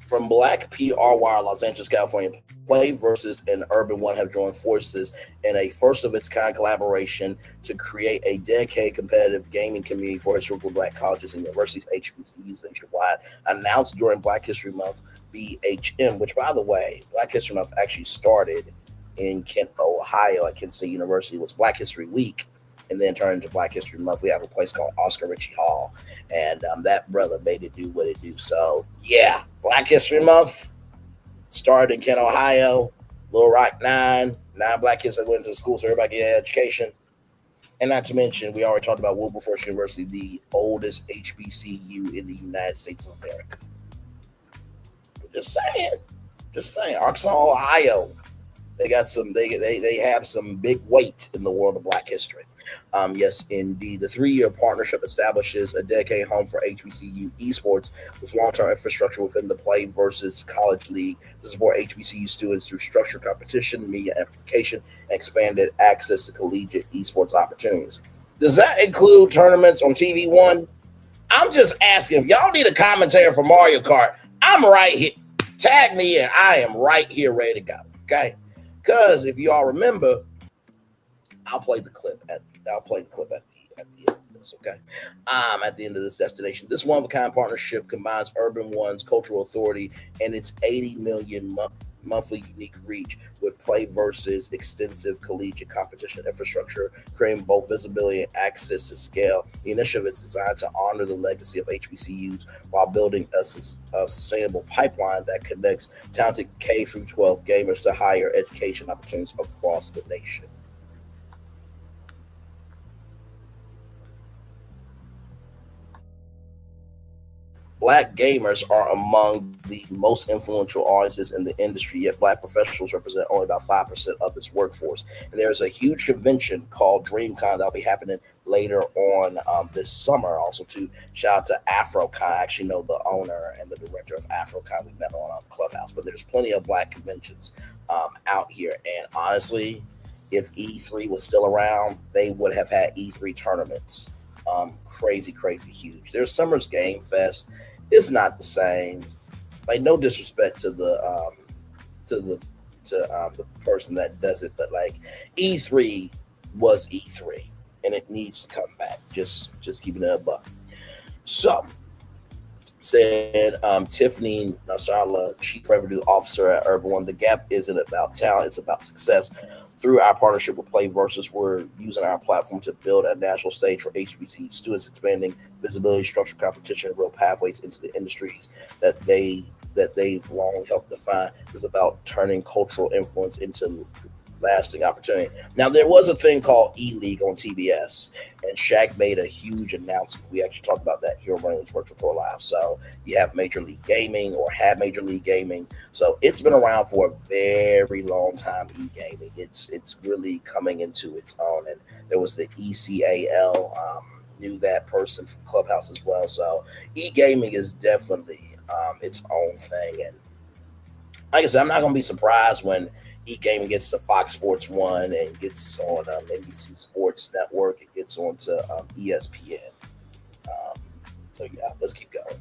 From Black PR Wire, Los Angeles, California, Play versus an Urban One have joined forces in a first-of-its-kind collaboration to create a dedicated competitive gaming community for historically Black colleges and universities, HBCUs nationwide. Announced during Black History Month, BHM, which, by the way, Black History Month actually started in Kent, Ohio, at Kent State University. It was Black History Week, and then turned into Black History Month. We have a place called Oscar Ritchie Hall, and that brother made it do what it do. So, yeah, Black History Month started in Kent, Ohio. Little Rock 9 Black kids that went to school, so everybody get an education. And not to mention, we already talked about Wilberforce University, the oldest HBCU in the United States of America. Just saying. Arkansas, Ohio, they got some. They have some big weight in the world of Black history. Yes, indeed. The 3-year partnership establishes a dedicated home for HBCU esports with long-term infrastructure within the Play versus College League to support HBCU students through structured competition, media amplification, and expanded access to collegiate esports opportunities. Does that include tournaments on TV One? I'm just asking. If y'all need a commentator for Mario Kart, I'm right here. Tag me in. I am right here ready to go. Okay? Because if you all remember, I'll play the clip at the end of this, okay? At the end of this destination. This one-of-a-kind partnership combines Urban One's cultural authority and its 80 million monthly unique reach with Play versus extensive collegiate competition infrastructure, creating both visibility and access to scale. The initiative is designed to honor the legacy of HBCUs while building a sustainable pipeline that connects talented K-12 gamers to higher education opportunities across the nation. Black gamers are among the most influential audiences in the industry, yet Black professionals represent only about 5% of its workforce. And there's a huge convention called DreamCon that'll be happening later on this summer. Also, to shout out to AfroCon. I actually know the owner and the director of AfroCon. We met on Clubhouse, but there's plenty of Black conventions out here. And honestly, if E3 was still around, they would have had E3 tournaments. Crazy huge. There's Summer's Game Fest. It's not the same. Like, no disrespect to the person that does it, but like E3 was E3, and it needs to come back. Just keeping it above. So, said Tiffany Nasrallah, Chief Revenue Officer at Urban One, the gap isn't about talent, it's about success. Through our partnership with Play Versus, we're using our platform to build a national stage for HBC students, expanding visibility, structured competition, and real pathways into the industries that they've long helped define. It's about turning cultural influence into lasting opportunity. Now, there was a thing called E-League on TBS, and Shaq made a huge announcement. We actually talked about that here on Running Virtual Tour Live. So you have Major League Gaming, or had Major League Gaming. So it's been around for a very long time, e-gaming. It's really coming into its own. And there was the ECAL, knew that person from Clubhouse as well. So e-gaming is definitely its own thing. And like I said, I'm not going to be surprised when e-gaming gets to Fox Sports 1 and gets on NBC Sports Network. It gets on to ESPN. So yeah, let's keep going.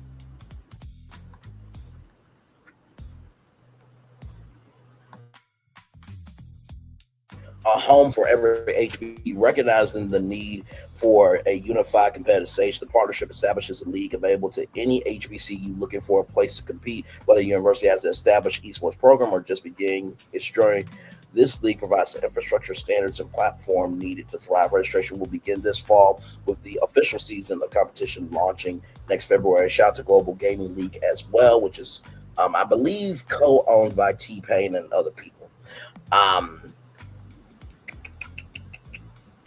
A home for every HBCU, recognizing the need for a unified competitive stage. The partnership establishes a league available to any HBCU looking for a place to compete, whether the university has an established esports program or just beginning its journey. This league provides the infrastructure, standards, and platform needed to thrive. Registration will begin this fall with the official season of competition launching next February. Shout out to Global Gaming League as well, which is, I believe, co-owned by T-Pain and other people.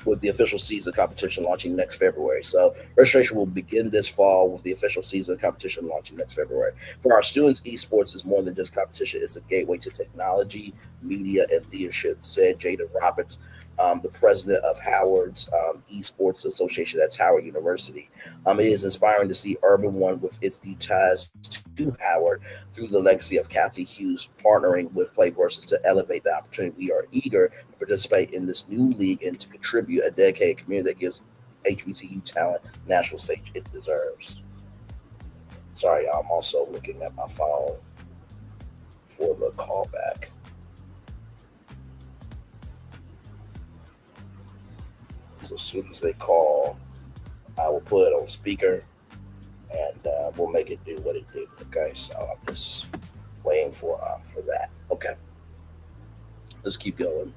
With the official season competition launching next February. So registration will begin this fall with the official season competition launching next February. For our students, esports is more than just competition. It's a gateway to technology, media, and leadership, said Jada Roberts, the president of Howard's Esports Association. That's Howard University. It is inspiring to see Urban One with its deep ties to Howard through the legacy of Kathy Hughes partnering with Play Versus to elevate the opportunity. We are eager to participate in this new league and to contribute a dedicated community that gives HBCU talent the national stage it deserves. Sorry, I'm also looking at my phone for the callback. So as soon as they call, I will put it on speaker and we'll make it do what it do. Okay, so I'm just waiting for that. Okay, let's keep going.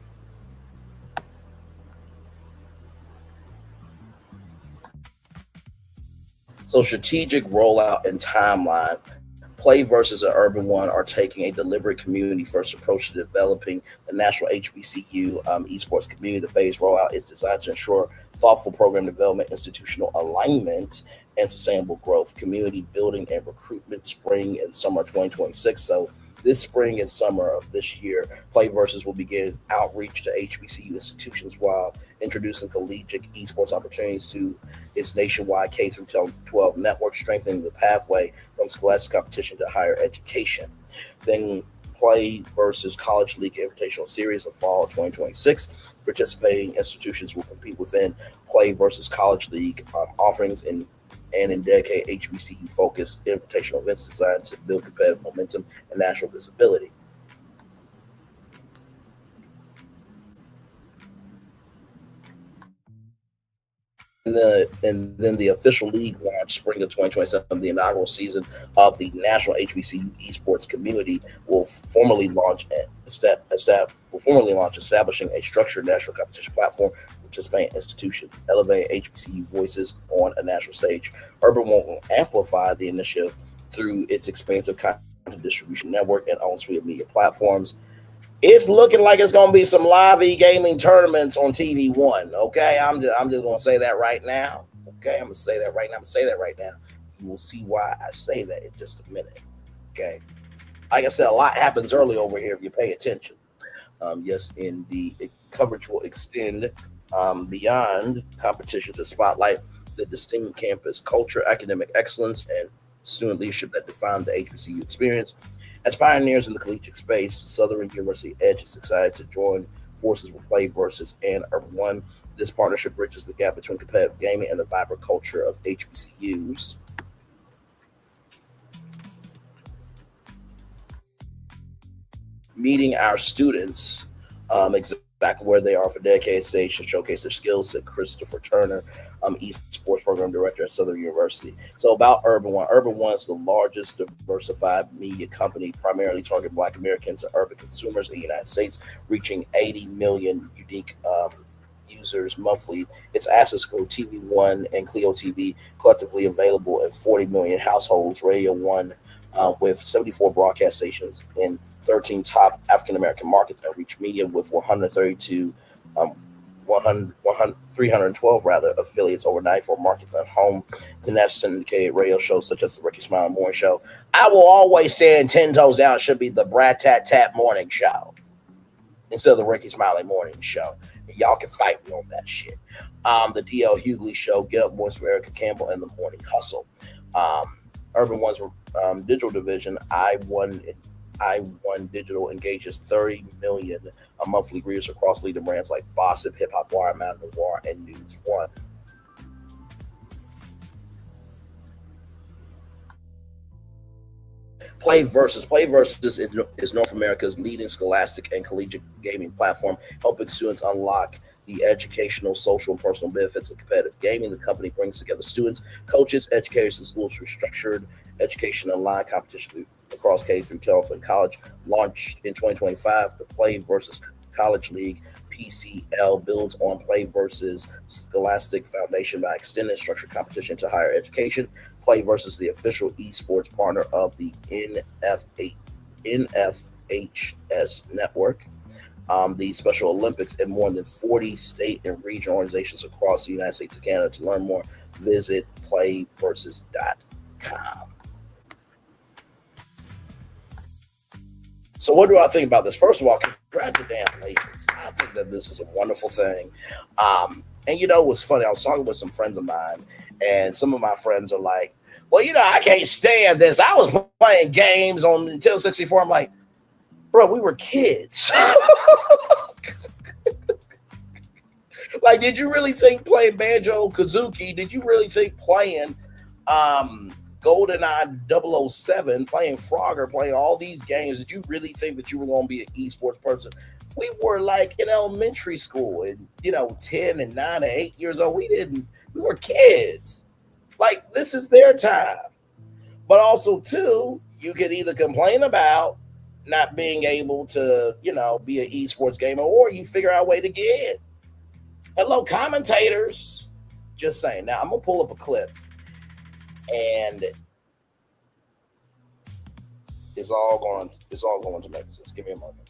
So strategic rollout and timeline. Play Versus and Urban One are taking a deliberate community-first approach to developing the national HBCU esports community. The phased rollout is designed to ensure thoughtful program development, institutional alignment, and sustainable growth. Community building and recruitment spring and summer 2026. So this spring and summer of this year, Play Versus will begin outreach to HBCU institutions while introducing collegiate esports opportunities to its nationwide K-12 network, strengthening the pathway from scholastic competition to higher education. Then Play Versus College League Invitational Series of fall 2026. Participating institutions will compete within Play Versus College League offerings in dedicated HBCU-focused invitational events designed to build competitive momentum and national visibility. And then the official league launch spring of 2027, the inaugural season of the National HBCU Esports Community will formally launch establishing a structured national competition platform participating institutions, elevating HBCU voices on a national stage. Urban One will amplify the initiative through its expansive content distribution network and own suite of media platforms. It's looking like it's going to be some live e-gaming tournaments on TV One. Okay, I'm just going to say that right now. Okay, I'm going to say that right now. You will see why I say that in just a minute. Okay. Like I said, a lot happens early over here if you pay attention. Yes, in the coverage will extend beyond competition to spotlight the distinct campus culture, academic excellence, and student leadership that define the HBCU experience. As pioneers in the collegiate space, Southern University Edge is excited to join forces with Play Versus and Urban One. This partnership bridges the gap between competitive gaming and the vibrant culture of HBCUs. Meeting our students exactly where they are for dedicated stage to showcase their skills, said Christopher Turner, esports program director at Southern University. So about Urban One. Urban One is the largest diversified media company, primarily targeting Black Americans and urban consumers in the United States, reaching 80 million unique users monthly. Its assets include TV One and Clio TV, collectively available in 40 million households. Radio One, with 74 broadcast stations in 13 top African American markets, and Reach Media with 312 affiliates over 94 markets at home to national syndicated radio shows such as the Ricky Smiley Morning Show. I will always stand 10 toes down. It should be the Brad Tat Tat Morning Show instead of the Ricky Smiley Morning Show. Y'all can fight me on that shit. The D.L. Hughley Show, Get Up Voice for Erica Campbell, and The Morning Hustle. Urban One's digital division, I1 Digital, engages 30 million monthly readers across leading brands like Bossip, Hip Hop Wire, Mountain Noir, and News One. Play Versus is North America's leading scholastic and collegiate gaming platform, helping students unlock the educational, social, and personal benefits of competitive gaming. The company brings together students, coaches, educators, and schools through structured education online competition across K through 12 and college. Launched in 2025, the Play Versus College League PCL builds on Play Versus Scholastic Foundation by extending structured competition to higher education. Play Versus, the official esports partner of the NFHS network, the Special Olympics, and more than 40 state and regional organizations across the United States and Canada. To learn more, visit playversus.com. So what do I think about this? First of all, congratulations. I think that this is a wonderful thing. And you know what's funny? I was talking with some friends of mine, and some of my friends are like, well, you know, I can't stand this. I was playing games on Nintendo 64. I'm like, bro, we were kids. Like, did you really think playing Banjo-Kazooie, did you really think playing GoldenEye 007, playing Frogger, playing all these games, did you really think that you were going to be an esports person? We were like in elementary school and, 10 and 9 and 8 years old. We were kids. Like, this is their time. But also, too, you could either complain about not being able to, be an esports gamer, or you figure out a way to get in. Hello, commentators. Just saying. Now, I'm going to pull up a clip. And it's all going to make sense. Give me a moment.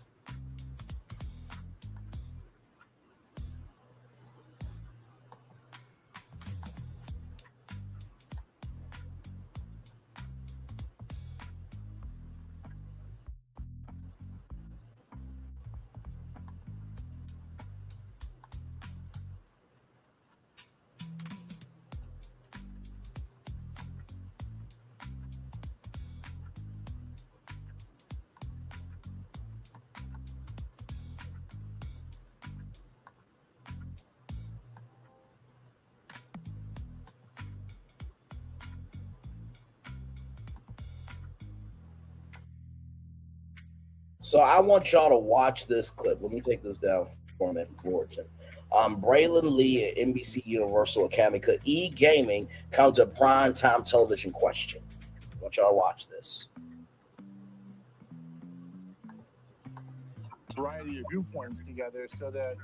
So I want y'all to watch this clip. Let me take this down for a minute, Florida. Braylon Lee at NBC Universal Academy. Could e-gaming come to prime time television question? I want y'all to watch this. Variety of viewpoints together so that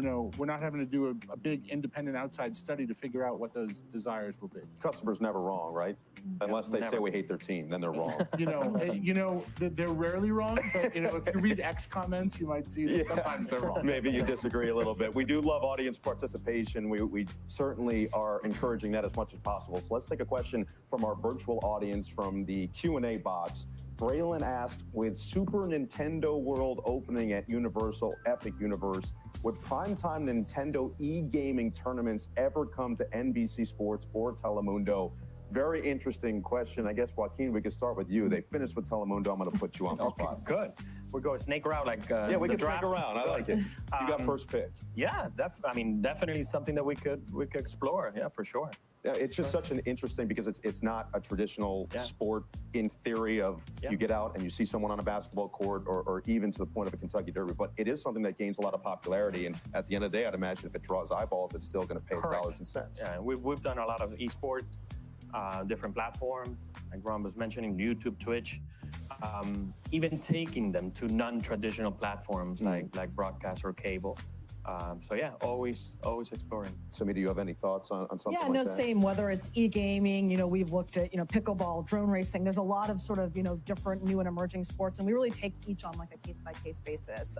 we're not having to do a big independent outside study to figure out what those desires will be. Customer's never wrong, right? Unless they say we hate their team, then they're wrong. They're rarely wrong, but if you read X comments, you might see that sometimes they're wrong. Maybe you disagree a little bit. We do love audience participation. We certainly are encouraging that as much as possible. So let's take a question from our virtual audience from the Q&A box. Braylon asked, with Super Nintendo World opening at Universal Epic Universe, would primetime Nintendo e-gaming tournaments ever come to NBC Sports or Telemundo? Very interesting question. I guess, Joaquin, we could start with you. They finished with Telemundo. I'm going to put you on the spot. Good. We're going snake around like yeah, we can snake around. I like it. You got first pick. Yeah, definitely something that we could explore. Yeah, for sure. Yeah, it's just such an interesting because it's not a traditional sport in theory of you get out and you see someone on a basketball court or even to the point of a Kentucky Derby, but it is something that gains a lot of popularity. And at the end of the day, I'd imagine if it draws eyeballs, it's still going to pay dollars and cents. Yeah, we've done a lot of esport, different platforms, like Ron was mentioning, YouTube, Twitch, even taking them to non-traditional platforms like broadcast or cable. So yeah, always exploring. Simi, do you have any thoughts on something like that? Yeah, no, same. Whether it's e-gaming, we've looked at, pickleball, drone racing. There's a lot of sort of, different new and emerging sports, and we really take each on like a case-by-case basis.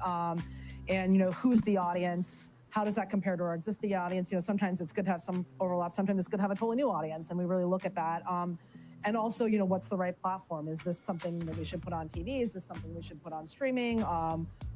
And who's the audience? How does that compare to our existing audience? Sometimes it's good to have some overlap. Sometimes it's good to have a totally new audience, and we really look at that. And also, what's the right platform? Is this something that we should put on TV? Is this something we should put on streaming?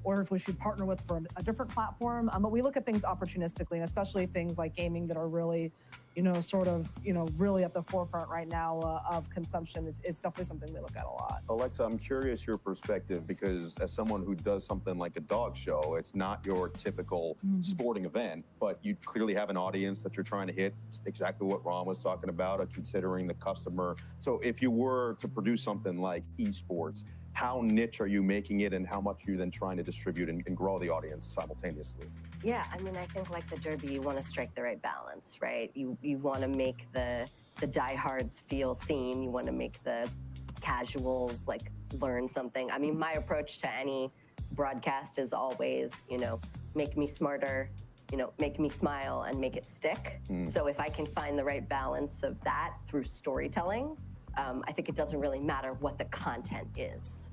Or if we should partner with for a different platform? But we look at things opportunistically, and especially things like gaming that are really, really at the forefront right now of consumption. It's definitely something we look at a lot. Alexa, I'm curious your perspective, because as someone who does something like a dog show, it's not your typical sporting event, but you clearly have an audience that you're trying to hit, exactly what Ron was talking about, considering the customer. So if you were to produce something like esports, how niche are you making it, and how much are you then trying to distribute and grow the audience simultaneously? Yeah, I think like the Derby, you want to strike the right balance, right? You want to make the diehards feel seen. You want to make the casuals learn something. My approach to any broadcast is always, make me smarter, make me smile and make it stick. So if I can find the right balance of that through storytelling, I think it doesn't really matter what the content is.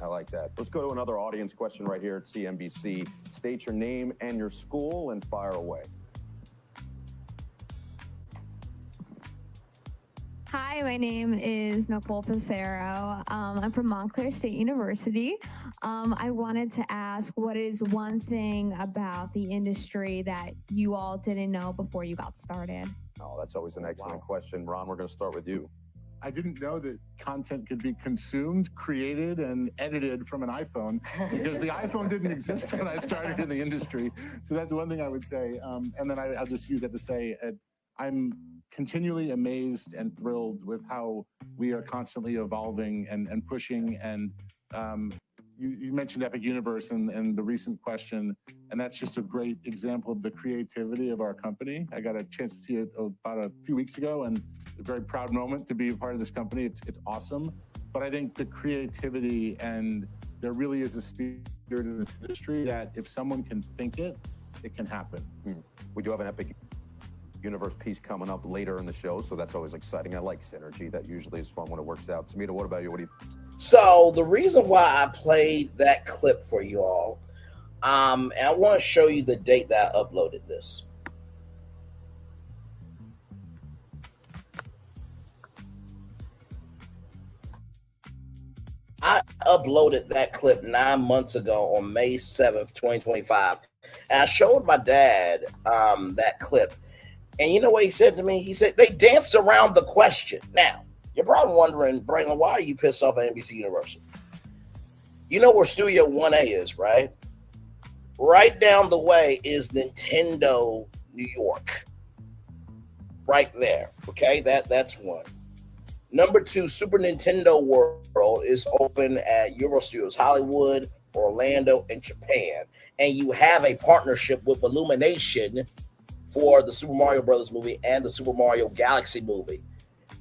I like that. Let's go to another audience question right here at CNBC. State your name and your school and fire away. Hi, my name is Nicole Pissarro. I'm from Montclair State University. I wanted to ask, what is one thing about the industry that you all didn't know before you got started? Oh, that's always an excellent question. Ron, we're going to start with you. I didn't know that content could be consumed, created, and edited from an iPhone, because the iPhone didn't exist when I started in the industry. So that's one thing I would say. And then I'll just use that to say, I'm continually amazed and thrilled with how we are constantly evolving and pushing. And you mentioned Epic Universe and the recent question, and that's just a great example of the creativity of our company. I got a chance to see it about a few weeks ago, and a very proud moment to be a part of this company. It's awesome. But I think the creativity, and there really is a spirit in this industry that if someone can think it, it can happen. We do have an Epic Universe piece coming up later in the show, so that's always exciting. I like synergy. That usually is fun when it works out. Samita, what about you? What do you? So the reason why I played that clip for you all, and I want to show you the date that I uploaded this. I uploaded that clip 9 months ago on May 7th, 2025. And I showed my dad that clip. And you know what he said to me? He said, they danced around the question. Now, you're probably wondering, Braylon, why are you pissed off at NBC Universal? You know where Studio 1A is, right? Right down the way is Nintendo New York. Right there, okay? That's one. Number two, Super Nintendo World is open at Universal Studios Hollywood, Orlando, and Japan. And you have a partnership with Illumination for the Super Mario Brothers movie and the Super Mario Galaxy movie.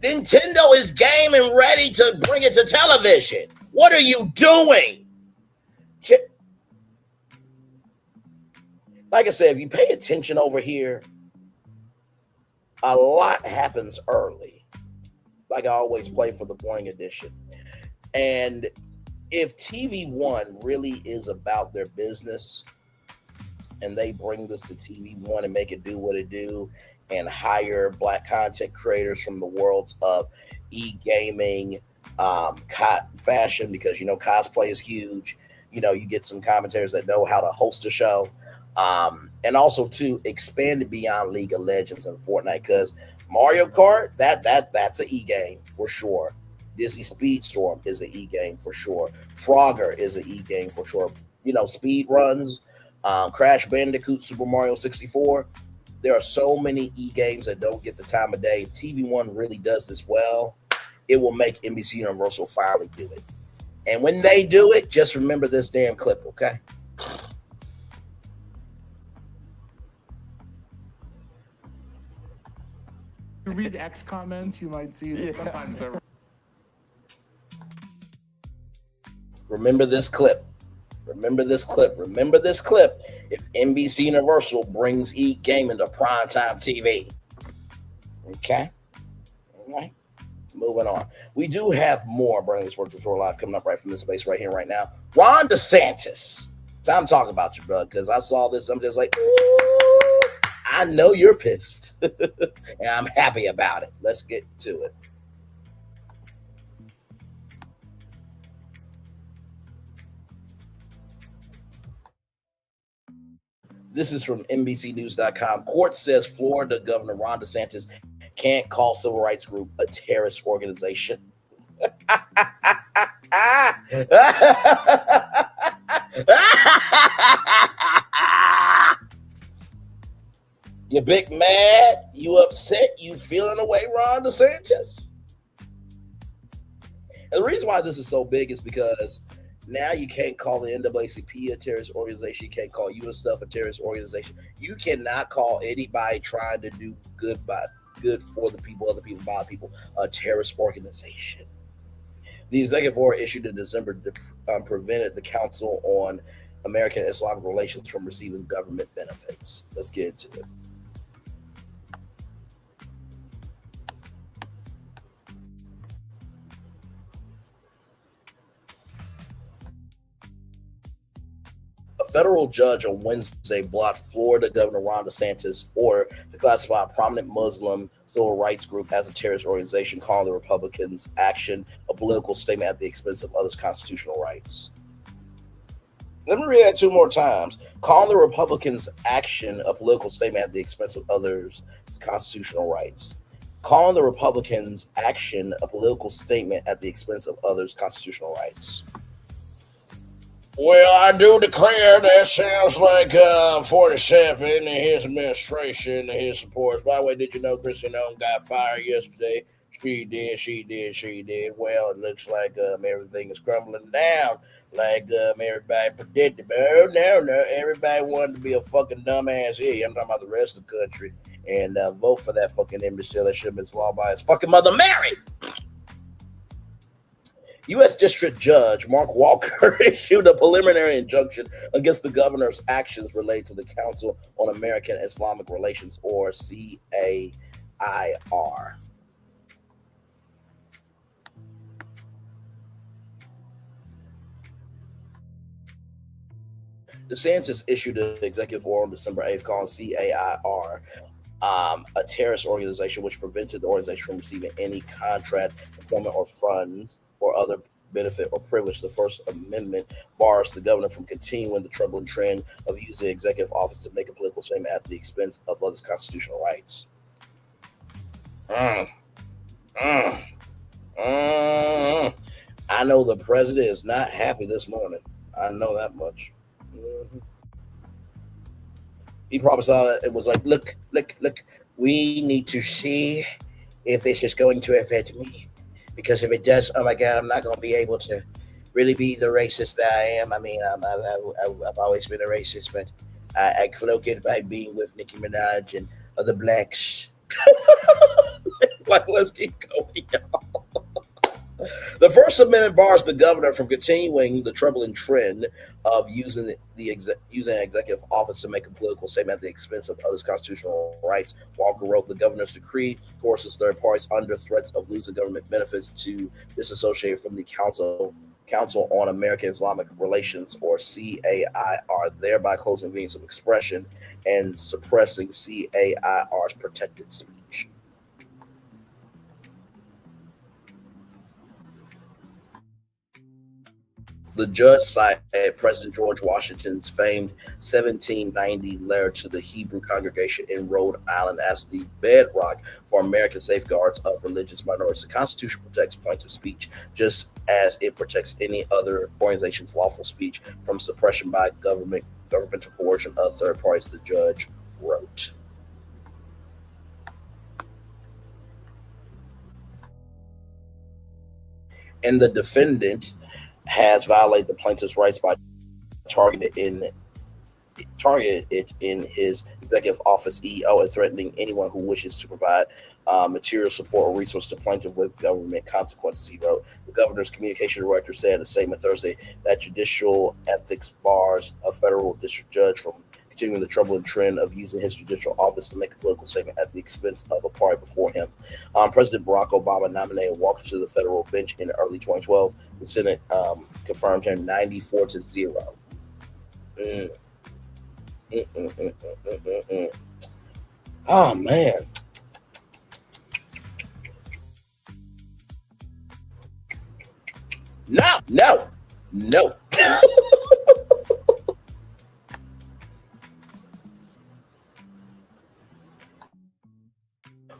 Nintendo is game and ready to bring it to television. What are you doing? Like I said, if you pay attention over here, a lot happens early. Like I always play for the morning edition. And if TV One really is about their business and they bring this to TV One and make it do what it do and hire black content creators from the worlds of e-gaming, fashion, because, cosplay is huge. You get some commentators that know how to host a show. And also to expand it beyond League of Legends and Fortnite, because Mario Kart, that's an e-game for sure. Disney Speedstorm is an e-game for sure. Frogger is an e-game for sure. Speed runs, Crash Bandicoot, Super Mario 64. There are so many e-games that don't get the time of day. If TV One really does this well, it will make NBC Universal finally do it. And when they do it, just remember this damn clip, okay? You read X comments, you might see that sometimes they're. Remember this clip. Remember this clip. Remember this clip. If NBC Universal brings e-gaming to primetime TV. Okay? All right. Moving on. We do have more Bringing This Virtual Tour Live coming up right from this space right here, right now. Ron DeSantis. Time to talk about you, bro, because I saw this. I'm just like, ooh, I know you're pissed. And I'm happy about it. Let's get to it. This is from NBCNews.com. Court says Florida Governor Ron DeSantis can't call civil rights group a terrorist organization. You big mad? You upset? You feeling away, Ron DeSantis? And the reason why this is so big is because now you can't call the NAACP a terrorist organization. You can't call yourself a terrorist organization. You cannot call anybody trying to do good for the people, other people, by people, a terrorist organization. The executive order issued in December prevented the Council on American Islamic Relations from receiving government benefits. Let's get into it. A federal judge on Wednesday blocked Florida Governor Ron DeSantis' order to classify a prominent Muslim civil rights group as a terrorist organization, calling the Republicans' action a political statement at the expense of others' constitutional rights. Let me read that two more times. Calling the Republicans' action a political statement at the expense of others' constitutional rights. Calling the Republicans' action a political statement at the expense of others' constitutional rights. Well, I do declare that sounds like 47 in his administration and his supports. By the way, did you know Kristi Noem got fired yesterday? She did. Well, it looks like everything is crumbling down like everybody predicted. But no, everybody wanted to be a fucking dumbass here. I'm talking about the rest of the country. And vote for that fucking imbecile that should have been swallowed by his fucking mother, Mary. U.S. District Judge Mark Walker issued a preliminary injunction against the governor's actions related to the Council on American Islamic Relations, or CAIR. DeSantis issued an executive order on December 8th calling CAIR a terrorist organization, which prevented the organization from receiving any contract, employment, or funds or other benefit or privilege. The First Amendment bars the governor from continuing the troubling trend of using the executive office to make a political statement at the expense of others' constitutional rights. I know the president is not happy this morning. I know that much. He probably saw it. It was like, look, we need to see if this is going to affect me. Because if it does, oh my God, I'm not going to be able to really be the racist that I am. I mean, I've always been a racist, but I cloak it by being with Nicki Minaj and other blacks. Like, let's keep going, y'all. The First Amendment bars the governor from continuing the troubling trend of using executive office to make a political statement at the expense of others' constitutional rights. Walker wrote, the governor's decree forces third parties under threats of losing government benefits to disassociate from the Council on American Islamic Relations, or CAIR, thereby closing means of expression and suppressing CAIR's protected speech. The judge cited President George Washington's famed 1790 letter to the Hebrew congregation in Rhode Island as the bedrock for American safeguards of religious minorities. The Constitution protects plaintiff speech just as it protects any other organization's lawful speech from suppression by governmental coercion of third parties, the judge wrote. And the defendant has violated the plaintiff's rights by targeted it in his executive office EO and threatening anyone who wishes to provide material support or resource to plaintiff with government consequences, he wrote. The governor's communication director said in a statement Thursday that judicial ethics bars a federal district judge from continuing the troubling trend of using his judicial office to make a political statement at the expense of a party before him. President Barack Obama nominated Walker to the federal bench in early 2012. The Senate confirmed him 94-0. Oh, man. No.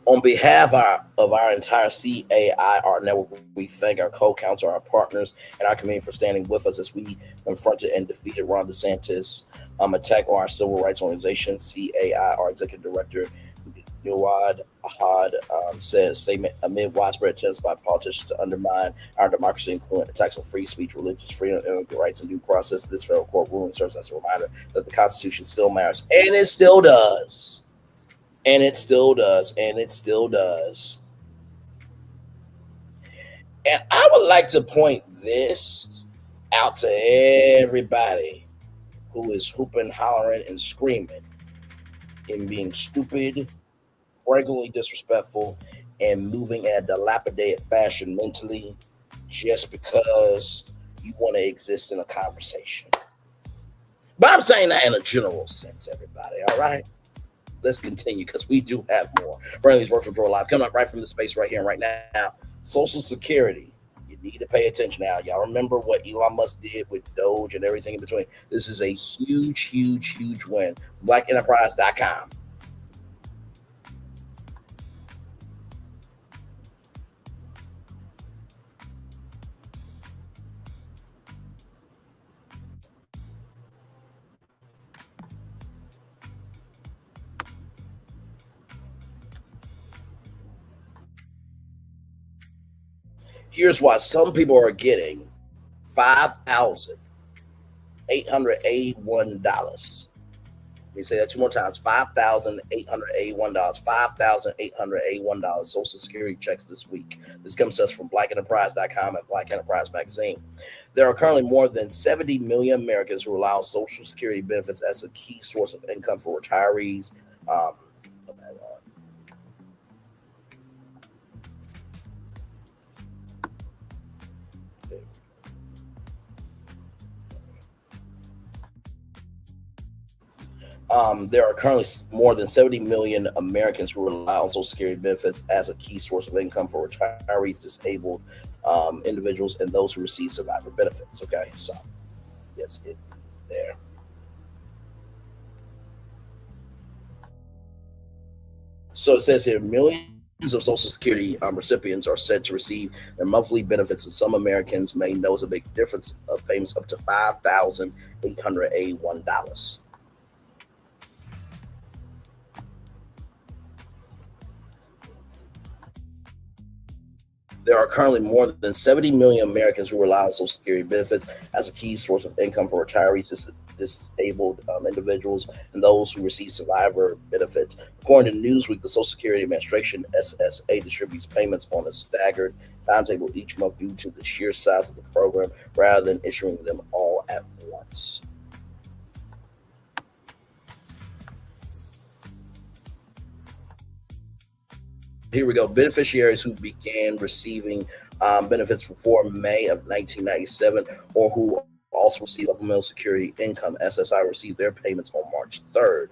On behalf of our entire CAIR network, we thank our co-counsel, our partners, and our community for standing with us as we confronted and defeated Ron DeSantis' attack on our civil rights organization. CAIR Executive Director Nawad Ahad said in a statement, amid widespread attempts by politicians to undermine our democracy, including attacks on free speech, religious freedom, immigrant rights, and due process, this federal court ruling serves as a reminder that the Constitution still matters, and it still does. And it still does. And I would like to point this out to everybody who is hooping, hollering, and screaming and being stupid, flagrantly disrespectful, and moving in a dilapidated fashion mentally just because you want to exist in a conversation. But I'm saying that in a general sense, everybody, all right? Let's continue because we do have more. Burnley's Virtual Draw Live coming up right from the space right here and right now. Social Security. You need to pay attention now. Y'all remember what Elon Musk did with Doge and everything in between. This is a huge win. BlackEnterprise.com. Here's why some people are getting $5,881. Let me say that two more times. $5,881. $5,881 Social Security checks this week. This comes to us from BlackEnterprise.com and Black Enterprise Magazine. There are currently more than 70 million Americans who rely on Social Security benefits as a key source of income for retirees. There are currently more than 70 million Americans who rely on Social Security benefits as a key source of income for retirees, disabled individuals, and those who receive survivor benefits. Okay, so yes, there. So it says here, millions of Social Security recipients are said to receive their monthly benefits, and some Americans may notice a big difference of payments up to $5,881. There are currently more than 70 million Americans who rely on Social Security benefits as a key source of income for retirees, disabled individuals, and those who receive survivor benefits. According to Newsweek, the Social Security Administration, SSA, distributes payments on a staggered timetable each month due to the sheer size of the program rather than issuing them all at once. Here we go. Beneficiaries who began receiving benefits before May of 1997 or who also received supplemental security income, SSI, received their payments on March 3rd.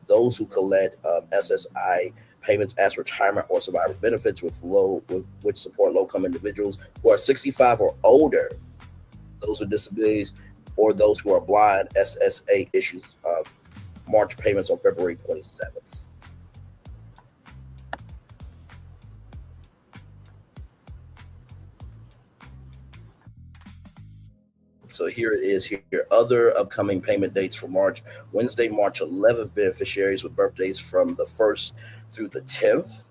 Those who collect SSI payments as retirement or survivor benefits which support low-income individuals who are 65 or older, those with disabilities, or those who are blind, SSA issues March payments on February 27th. So here it is here. Other upcoming payment dates for March. Wednesday, March 11th, beneficiaries with birthdays from the 1st through the 10th.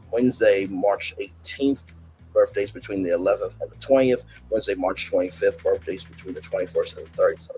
Wednesday, March 18th, birthdays between the 11th and the 20th. Wednesday, March 25th, birthdays between the 21st and the 31st.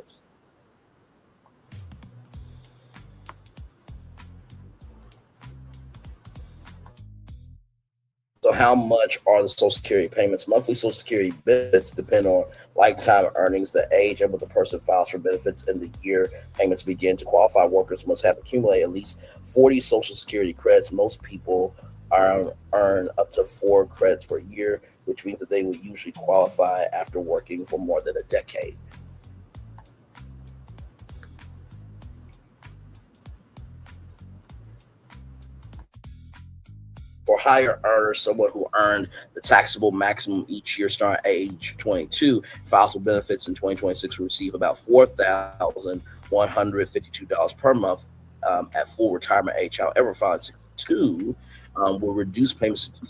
So how much are the Social Security payments? Monthly Social Security benefits depend on lifetime earnings, the age at which the person files for benefits, and the year payments begin. To qualify, workers must have accumulated at least 40 Social Security credits. Most people earn up to 4 credits per year, which means that they will usually qualify after working for more than a decade. For higher earners, someone who earned the taxable maximum each year starting at age 22, files for benefits in 2026 will receive about $4,152 per month at full retirement age. However, filing 62 will reduce payments to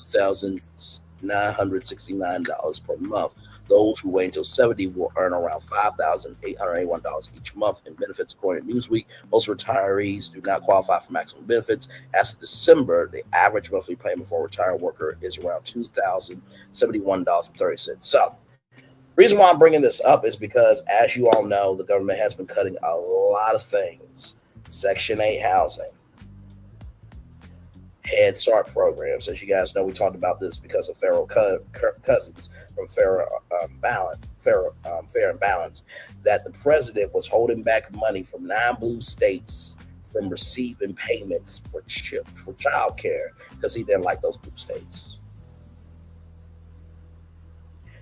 $2,969 per month. Those who wait until 70 will earn around $5,881 each month in benefits, according to Newsweek. Most retirees do not qualify for maximum benefits. As of December, the average monthly payment for a retired worker is around $2,071.30. So, reason why I'm bringing this up is because, as you all know, the government has been cutting a lot of things. Section 8 housing, Head Start programs. As you guys know, we talked about this because of Fair Cousins from Fair and Balance, that the president was holding back money from 9 blue states from receiving payments for child care because he didn't like those blue states.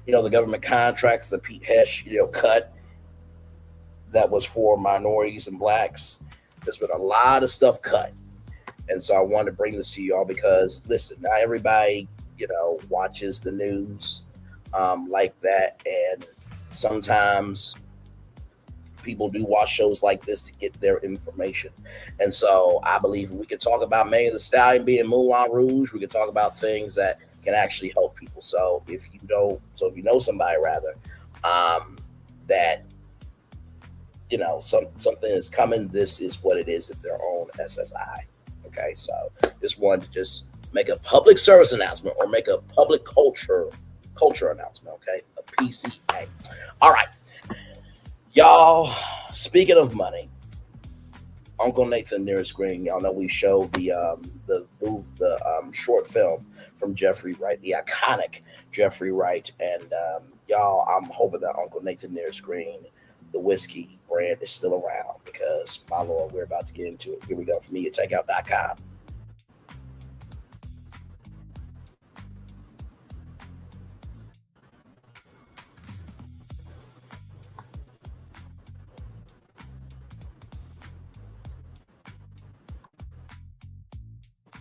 You know, the government contracts, the Pete Hesh, cut that was for minorities and blacks. There's been a lot of stuff cut. And so I wanted to bring this to y'all because, listen, not everybody, watches the news like that. And sometimes people do watch shows like this to get their information. And so I believe we could talk about Megan Thee Stallion being Moulin Rouge. We could talk about things that can actually help people. So if you know somebody that, something is coming, this is what it is if they're on SSI. Okay, so just wanted to just make a public service announcement or make a public culture announcement, okay? A PCA. All right. Y'all, speaking of money, Uncle Nathan near screen, y'all know we showed the short film from Jeffrey Wright, the iconic Jeffrey Wright. And y'all, I'm hoping that Uncle Nathan near screen, the whiskey brand, is still around because, my Lord, we're about to get into it. Here we go from MediaTakeout.com.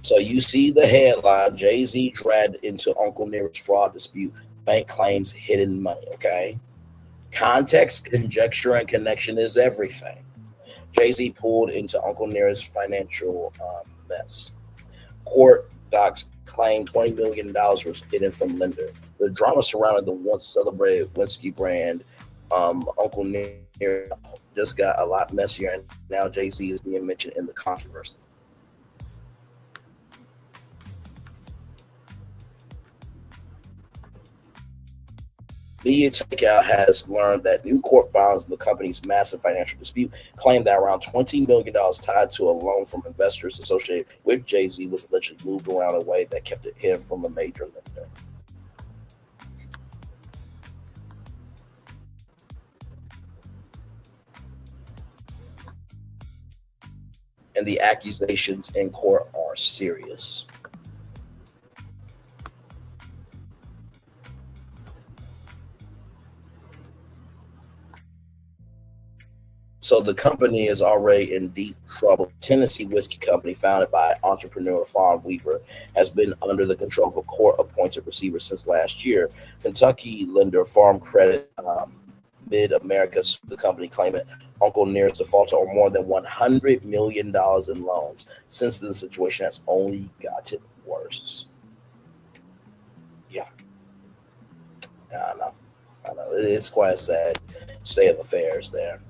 So you see the headline, Jay-Z dragged into Uncle Nearest fraud dispute, bank claims hidden money, okay? Context, conjecture, and connection is everything. Jay-Z pulled into Uncle Nearest financial mess. Court docs claim $20 million was hidden from lender. The drama surrounding the once celebrated whiskey brand, Uncle Nearest, just got a lot messier, and now Jay-Z is being mentioned in the controversy. Media Takeout has learned that new court filings in the company's massive financial dispute claim that around $20 million tied to a loan from investors associated with Jay-Z was allegedly moved around in a way that kept it hidden from a major lender. And the accusations in court are serious. So the company is already in deep trouble. Tennessee Whiskey Company, founded by entrepreneur Fawn Weaver, has been under the control of a court-appointed receiver since last year. Kentucky lender Farm Credit Mid-America, the company claiming Uncle Near's defaulted on more than $100 million in loans. Since then, the situation has only gotten worse. Yeah. I know. It's quite a sad state of affairs there.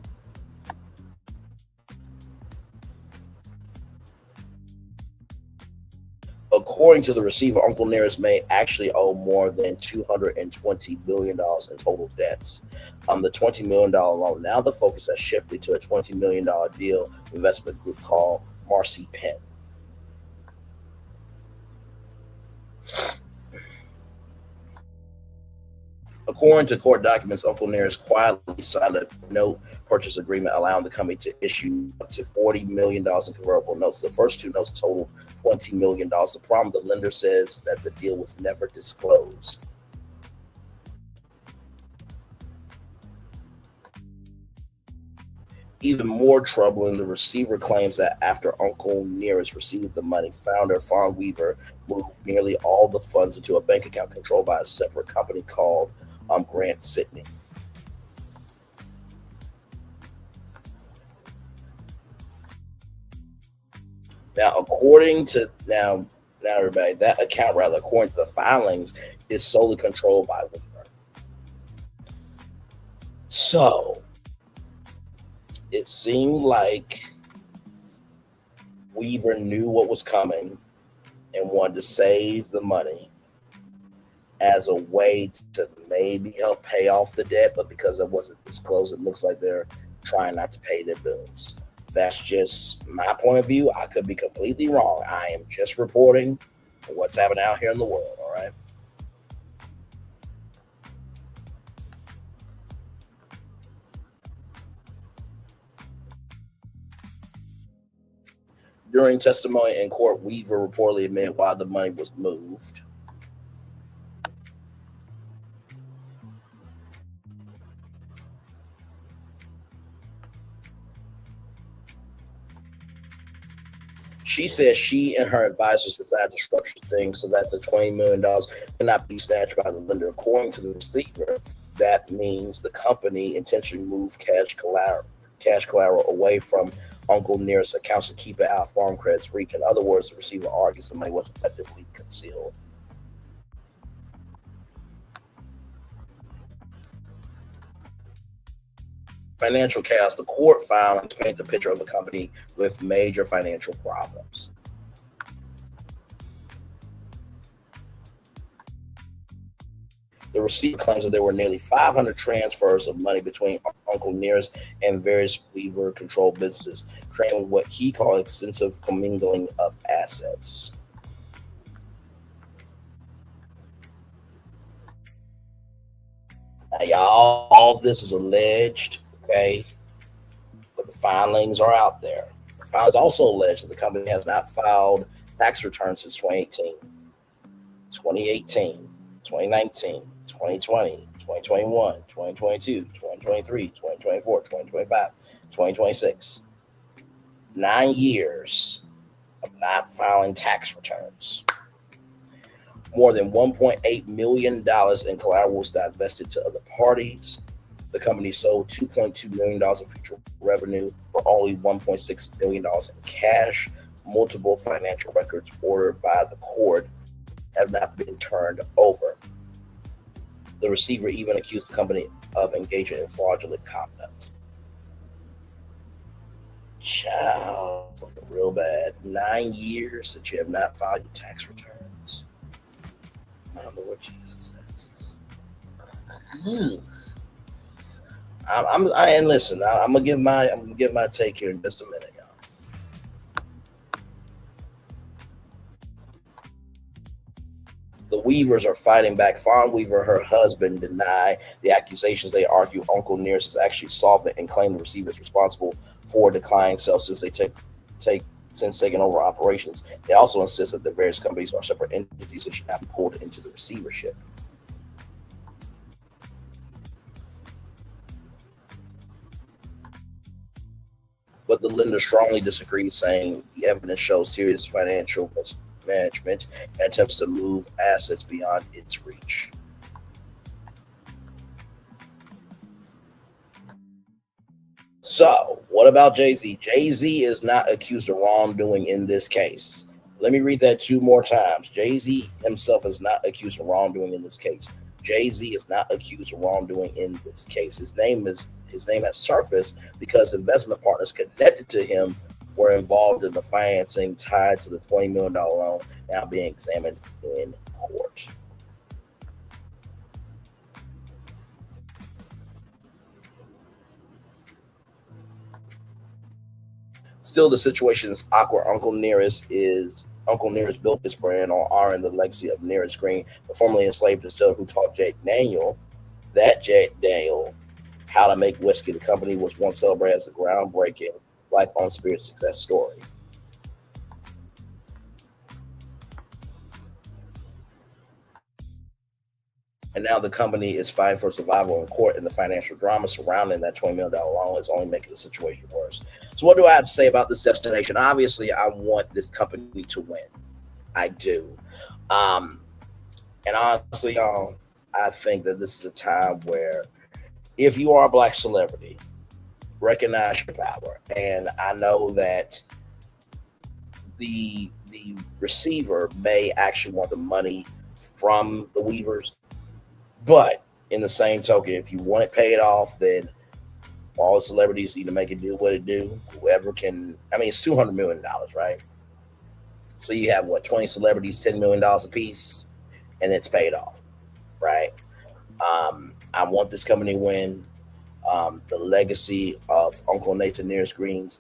According to the receiver, Uncle Nearest may actually owe more than $220 billion in total debts. The $20 million loan. Now the focus has shifted to a $20 million deal investment group called Marcy Penn. According to court documents, Uncle Nearest quietly signed a note purchase agreement allowing the company to issue up to $40 million in convertible notes. The first two notes totaled $20 million. The problem, the lender says that the deal was never disclosed. Even more troubling, the receiver claims that after Uncle Nearest received the money, founder Fawn Weaver moved nearly all the funds into a bank account controlled by a separate company called Grant Sidney. Now, according to everybody, that account, according to the filings, is solely controlled by Weaver. So it seemed like Weaver knew what was coming and wanted to save the money as a way to maybe help pay off the debt, but because it wasn't disclosed, it looks like they're trying not to pay their bills. That's just my point of view. I could be completely wrong. I am just reporting what's happening out here in the world, all right? During testimony in court, Weaver reportedly admitted why the money was moved. She says she and her advisors decided to structure things so that the $20 million cannot be snatched by the lender. According to the receiver, that means the company intentionally moved cash collateral away from Uncle Nearest accounts to keep it out of Farm Credit's reach. In other words, the receiver argues the money was effectively concealed. Financial chaos. The court filings paint the picture of a company with major financial problems. The receiver claims that there were nearly 500 transfers of money between Uncle Nearest and various Weaver-controlled businesses, creating what he called extensive commingling of assets. Now, y'all, all this is alleged. Okay, but the filings are out there. The filings also allege that the company has not filed tax returns since 2018, 2018, 2019, 2020, 2021, 2022, 2023, 2024, 2025, 2026. 9 years of not filing tax returns. More than $1.8 million in collateral was divested to other parties. The company sold $2.2 million in future revenue for only $1.6 million in cash. Multiple financial records ordered by the court have not been turned over. The receiver even accused the company of engaging in fraudulent conduct. Child, looking real bad. 9 years that you have not filed your tax returns. I don't know what Jesus is. And listen, I'm gonna give my take here in just a minute, y'all. The Weavers are fighting back. Fawn Weaver, her husband, deny the accusations. They argue Uncle Nearest is actually solvent and claim the receiver is responsible for declining sales since they since taking over operations. They also insist that the various companies are separate entities that should not be pulled into the receivership. But the lender strongly disagrees, saying the evidence shows serious financial mismanagement and attempts to move assets beyond its reach. So, what about Jay-Z? Jay-Z is not accused of wrongdoing in this case. Let me read that 2 more times. Jay-Z himself is not accused of wrongdoing in this case. Jay-Z is not accused of wrongdoing in this case. His name has surfaced because investment partners connected to him were involved in the financing tied to the $20 million loan now being examined in court. Still, the situation is awkward. Uncle Nearest built his brand on honoring the legacy of Nearest Green, the formerly enslaved distiller who taught Jack Daniel how to make whiskey. The company was once celebrated as a groundbreaking black-owned spirit success story. And now the company is fighting for survival in court, and the financial drama surrounding that $20 million loan is only making the situation worse. So what do I have to say about this destination? Obviously, I want this company to win. I do. And honestly, y'all, I think that this is a time where if you are a black celebrity, recognize your power. And I know that the receiver may actually want the money from the Weavers, but in the same token, if you want it paid off, then all the celebrities need to make it do what it do. Whoever can, I mean, it's $200 million, right? So you have 20 celebrities, $10 million a piece, and it's paid off, right? I want this company to win. The legacy of Uncle Nathan Nearest Green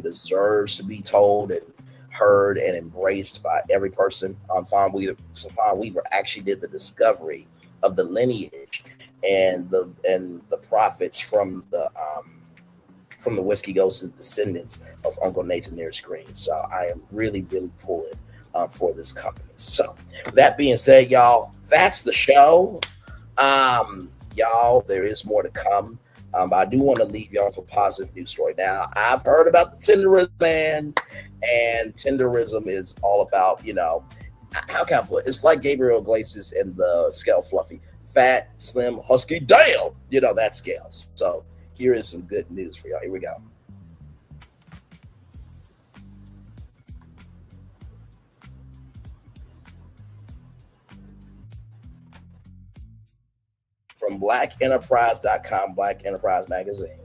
deserves to be told and heard and embraced by every person. Fawn Weaver actually did the discovery of the lineage and the profits from the whiskey goes to the descendants of Uncle Nathan Nearest Green. So I am really, really pulling for this company. So that being said, y'all, that's the show. Y'all, there is more to come. But I do want to leave y'all with a positive news story. Now, I've heard about the tenderism, man, and tenderism is all about, how can I put it? It's like Gabriel Iglesias and the scale Fluffy. Fat, slim, husky, damn, that scale. So here is some good news for y'all. Here we go. From blackenterprise.com, Black Enterprise Magazine.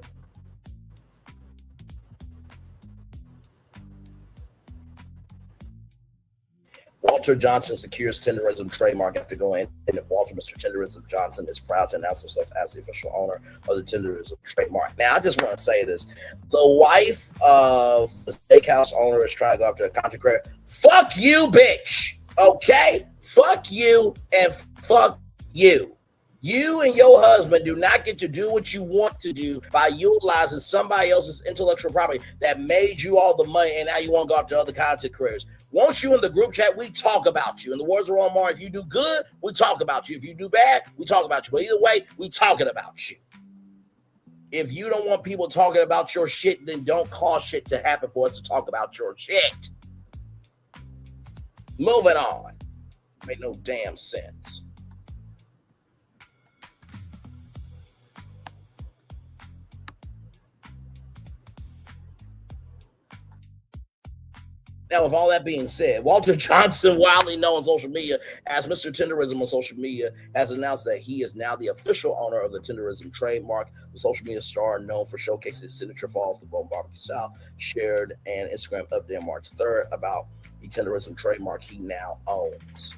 Walter Johnson secures tenderism trademark after going independent. Mr. Tenderism Johnson is proud to announce himself as the official owner of the tenderism trademark. Now, I just want to say this. The wife of the steakhouse owner is trying to go after a content creator. Fuck you, bitch. Okay? Fuck you and fuck you. You and your husband do not get to do what you want to do by utilizing somebody else's intellectual property that made you all the money, and now you want to go after other content creators. Once you in the group chat, we talk about you. In the words of Ron Mar, if you do good, we talk about you. If you do bad, we talk about you. But either way, we talking about you. If you don't want people talking about your shit, then don't cause shit to happen for us to talk about your shit. Moving on. Make no damn sense. Now, with all that being said, Walter Johnson, widely known on social media as Mr. Tenderism on social media, has announced that he is now the official owner of the Tenderism trademark. The social media star, known for showcasing his signature fall off the bone barbecue style, shared an Instagram update on March 3rd about the Tenderism trademark he now owns.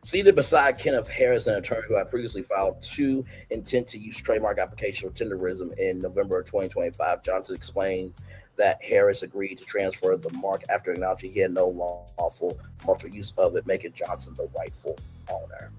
Seated beside Kenneth Harris, an attorney who had previously filed 2 intent to use trademark applications for tenderism in November of 2025, Johnson explained that Harris agreed to transfer the mark after acknowledging he had no lawful commercial use of it, making Johnson the rightful owner.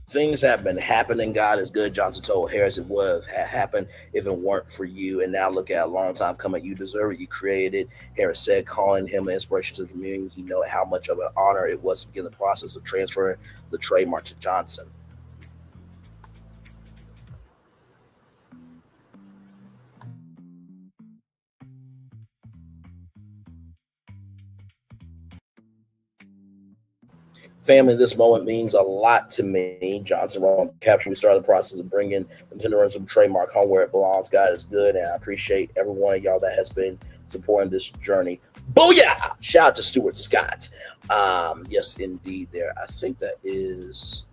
Things have been happening. God is good. Johnson told Harris it would have happened if it weren't for you. And now look at a long time coming. You deserve it. You created it. Harris said, calling him an inspiration to the community. He knew how much of an honor it was to begin the process of transferring the trademark to Johnson. Family, this moment means a lot to me. Johnson wrote on the caption, we started the process of bringing the tenderism trademark home where it belongs. God is good, and I appreciate every one of y'all that has been supporting this journey. Booyah! Shout out to Stuart Scott. Yes, indeed, there. I think that is...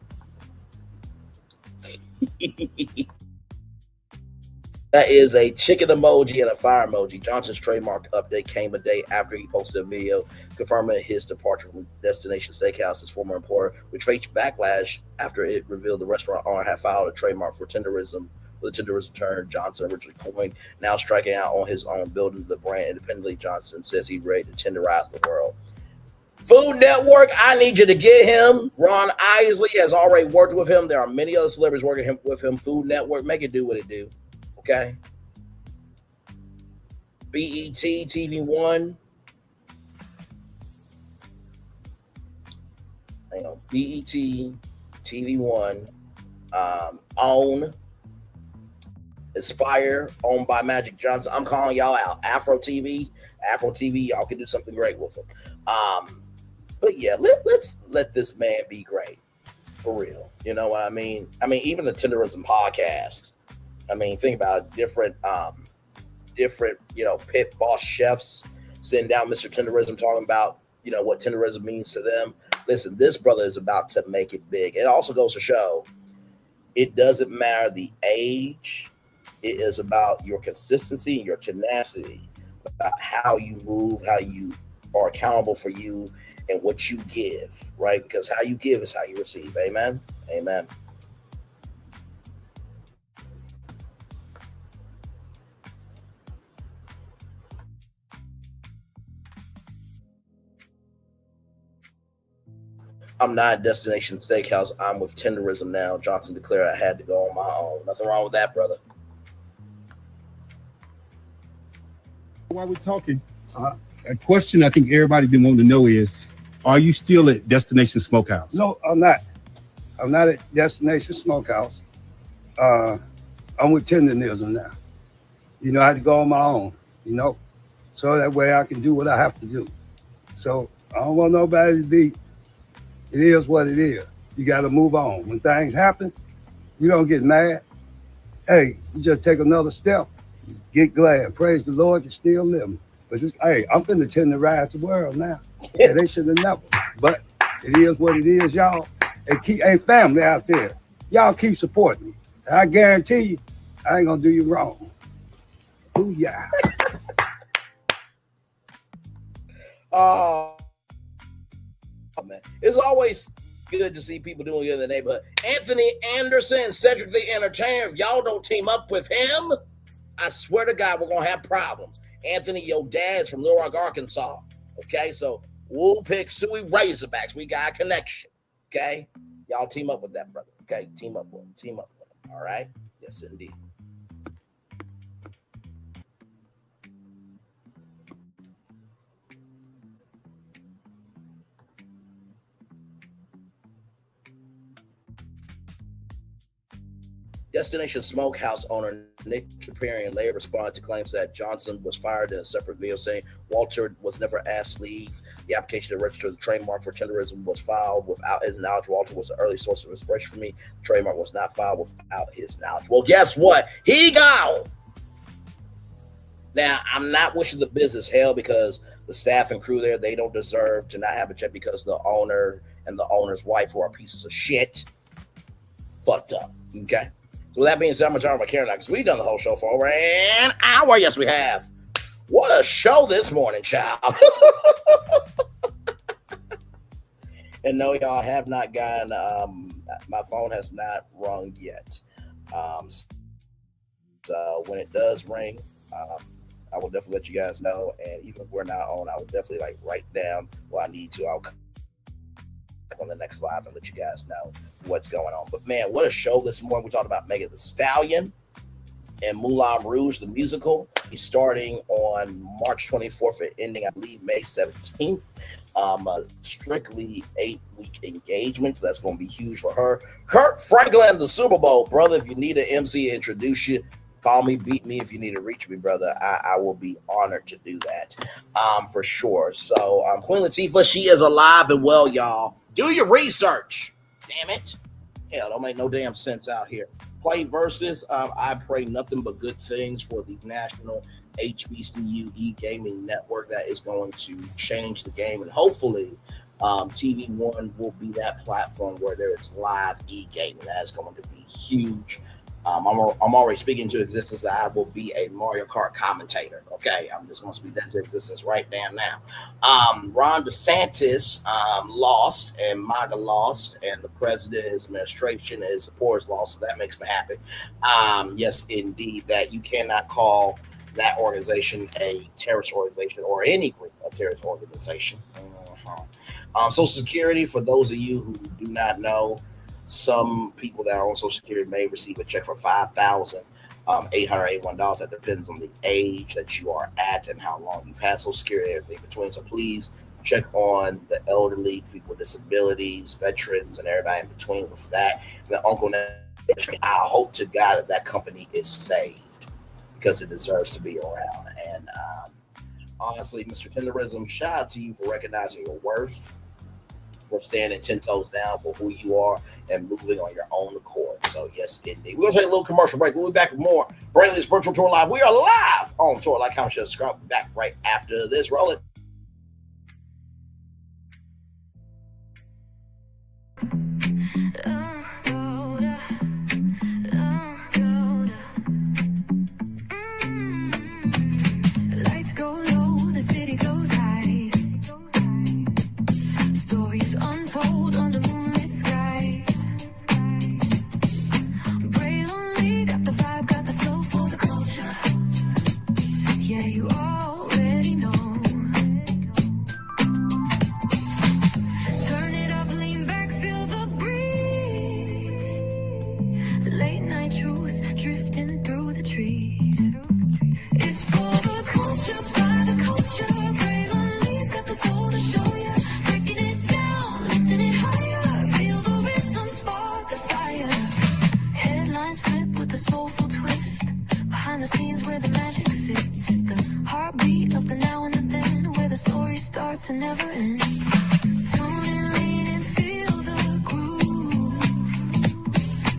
That is a chicken emoji and a fire emoji. Johnson's trademark update came a day after he posted a video confirming his departure from Destination Steakhouse, his former employer, which faced backlash after it revealed the restaurant owner had filed a trademark for tenderism, with the tenderism term Johnson originally coined, now striking out on his own, building the brand independently. Johnson says he's ready to tenderize the world. Food Network, I need you to get him. Ron Isley has already worked with him. There are many other celebrities working with him. Food Network, make it do what it do. Okay. BET, TV One. Hang on. BET, TV One. OWN. Aspire, owned by Magic Johnson. I'm calling y'all out. Afro TV, y'all can do something great with them. But yeah, let's let this man be great. For real. You know what I mean? I mean, even the Tenderism podcast. I mean, think about different, pit boss chefs sitting down Mr. Tenderism talking about, what tenderism means to them. Listen, this brother is about to make it big. It also goes to show it doesn't matter the age. It is about your consistency and your tenacity, about how you move, how you are accountable for you and what you give, right? Because how you give is how you receive. Amen. Amen. I'm not at Destination Steakhouse. I'm with Tenderism now. Johnson declared I had to go on my own. Nothing wrong with that, brother. While we're talking, a question I think everybody been wanting to know is, are you still at Destination Smokehouse? No, I'm not. I'm not at Destination Smokehouse. I'm with Tenderism now. I had to go on my own, so that way I can do what I have to do. So I don't want nobody to be, it is what it is. You got to move on. When things happen, you don't get mad. Hey, you just take another step. Get glad. Praise the Lord, you're still living. But just, hey, I'm finna tenderize the world now. Yeah, they should have never. But it is what it is, y'all. And keep, hey, family out there, y'all keep supporting me. I guarantee you, I ain't gonna do you wrong. Booyah. Oh, man. It's always good to see people doing good in the neighborhood. Anthony Anderson, Cedric the Entertainer, if y'all don't team up with him, I swear to God, we're going to have problems. Anthony, your dad's from Little Rock, Arkansas. Okay, so we'll pick Suey Razorbacks. We got a connection. Okay, y'all team up with that brother. Okay, team up with him. Team up with him. All right? Yes, indeed. Destination Smokehouse owner Nick Caparian later responded to claims that Johnson was fired in a separate video, saying Walter was never asked to leave. The application to register the trademark for tenderism was filed without his knowledge. Walter was the early source of inspiration for me. The trademark was not filed without his knowledge. Well, guess what? He gone. Now, I'm not wishing the business hell because the staff and crew there, they don't deserve to not have a check because the owner and the owner's wife, who are pieces of shit, fucked up. Okay? So with that being said, I'm going to turn my camera because we've done the whole show for over an hour. Yes, we have. What a show this morning, child. And no, y'all have not gotten, my phone has not rung yet. So when it does ring, I will definitely let you guys know. And even if we're not on, I will definitely like write down what I need to. I'll come on the next live and let you guys know what's going on. But man, what a show this morning. We talked about Megan Thee Stallion and Moulin Rouge, the musical. He's starting on March 24th and ending, I believe, May 17th. Strictly 8-week engagement. So that's going to be huge for her. Kirk Franklin, the Super Bowl, brother. If you need an MC to introduce you, call me, beat me. If you need to reach me, brother, I will be honored to do that, for sure. So Queen Latifah, she is alive and well, y'all. Do your research. Damn it. Hell, don't make no damn sense out here. Play versus. I pray nothing but good things for the national HBCU e-gaming network that is going to change the game. And hopefully TV One will be that platform where there is live e-gaming. That is going to be huge. I'm already speaking to existence that I will be a Mario Kart commentator. Okay, I'm just going to speak that to existence right damn now. Ron DeSantis lost, and MAGA lost, and the president, his administration, his supporters lost. So that makes me happy. Yes, indeed, that you cannot call that organization a terrorist organization or any group a terrorist organization. Social Security, for those of you who do not know, some people that are on Social Security may receive a check for $5,881. That depends on the age that you are at and how long you've had Social Security and everything between. So please check on the elderly, people with disabilities, veterans, and everybody in between with that. And the Uncle, I hope to God that that company is saved because it deserves to be around. And honestly, Mr. Tenderism, shout out to you for recognizing your worth, for standing 10 toes down for who you are and moving on your own accord. So yes, indeed. We're going to take a little commercial break. We'll be back with more Brainley's Virtual Tour Live. We are live on tour. Like, comment, share, subscribe. Back right after this. Roll it. Lights go low, the city goes high. Stories untold under moonlit skies. Pray lonely, got the vibe, got the flow for the culture. Yeah, you already know. Turn it up, lean back, feel the breeze. Late night truths drifting through the trees. It's for the culture, by the culture. Pray lonely's got the soul to show you. Breaking it down, lifting it higher. Feel the rhythm, spark the fire. Headlines flip with a soulful twist. Behind the scenes where the magic sits. It's the heartbeat of the now and the then, where the story starts and never ends. Tune in, lean and feel the groove.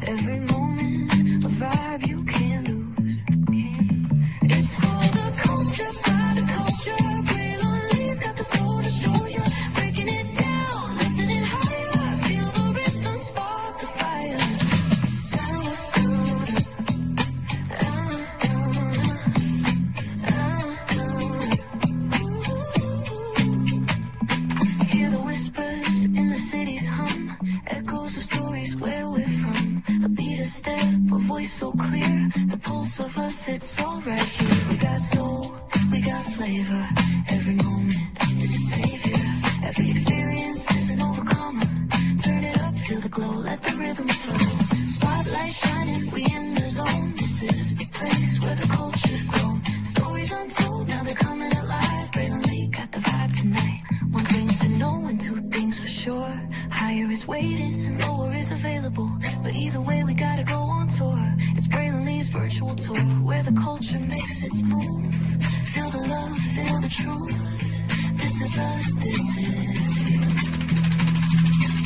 Every moment, a vibe you can't lose. It's for the culture, by the culture. Pray lonely's got the soul to show you. Breaking it down, lifting it higher. Feel the rhythm, spark the fire. Hear the whispers in the city's hum. Echoes of stories where we're from. A beat, a step, a voice so clear. The pulse of us, it's all right here. We got soul, we got flavor. Every moment is a savior. Every experience is an overcomer. Turn it up, feel the glow, let the rhythm flow. Spotlight shining, we in the zone. This is the place where the culture's grown. Stories untold, now they're coming alive. Braylon Lee got the vibe tonight. One thing to know and two things for sure. Higher is waiting and lower is available. But either way, we gotta go on tour. It's Braylon Lee's virtual tour, where the culture makes its move. Feel the love, feel the truth. This is us, this is you.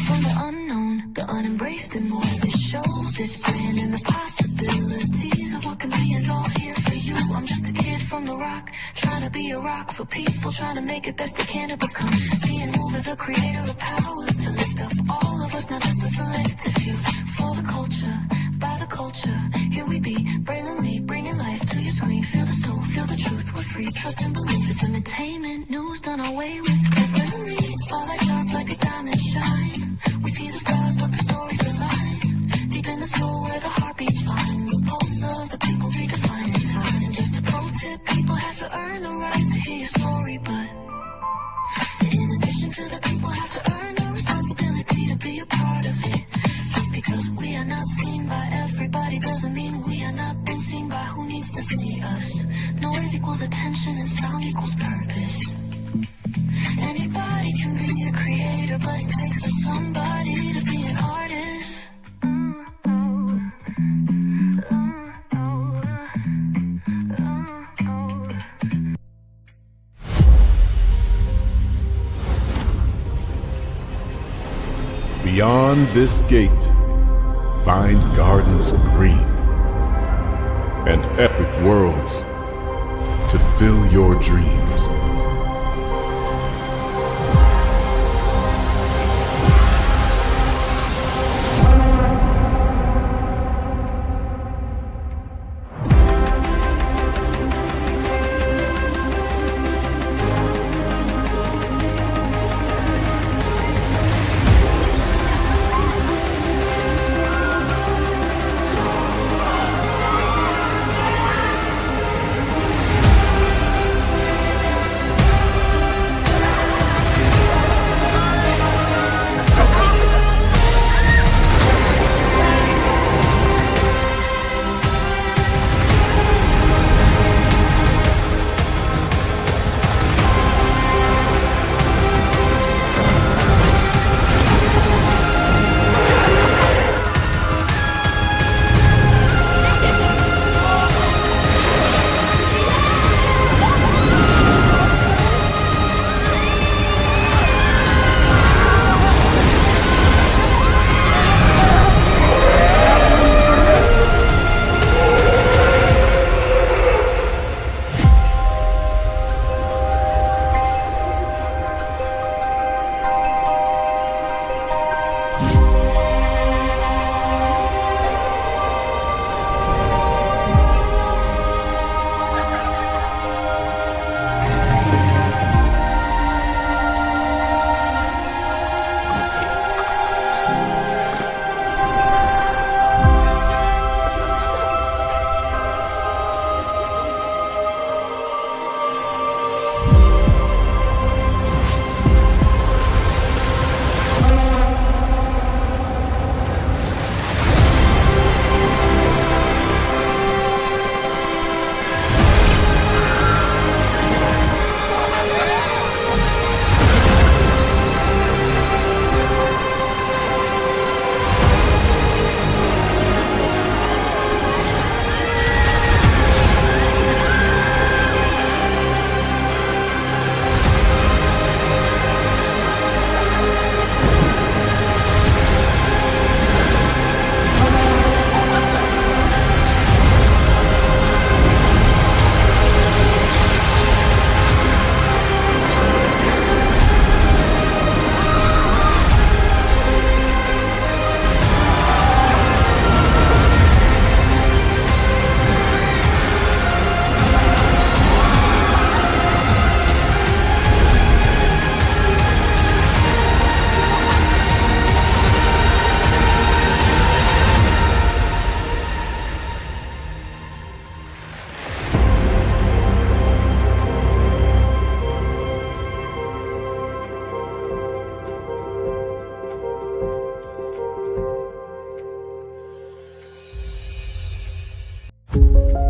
From the unknown, the unembraced and more. This show, this brand, and the possibilities of what can be is all here for you. I'm just a kid from the rock, trying to be a rock for people, trying to make it best they can to become. Being moved as a creator of power to lift up all of us, not just a selective few. For the culture, by the culture. trust and belief. It's entertainment, news done away with. Quickly, spotlight sharp like a diamond shine. We see the stars, but the stories align. Deep in the soul where the heart beats fine. The pulse of the people redefining time. And just a pro tip, people have to earn the right to hear your story, but in addition to the people have to earn the responsibility to be a part of it. Just because we are not seen by everybody doesn't mean we are not being seen by who needs to see us. Noise equals attention and sound equals purpose. Anybody can be a creator, but it takes a somebody to be an artist. Beyond this gate, find gardens green and epic worlds to fill your dreams.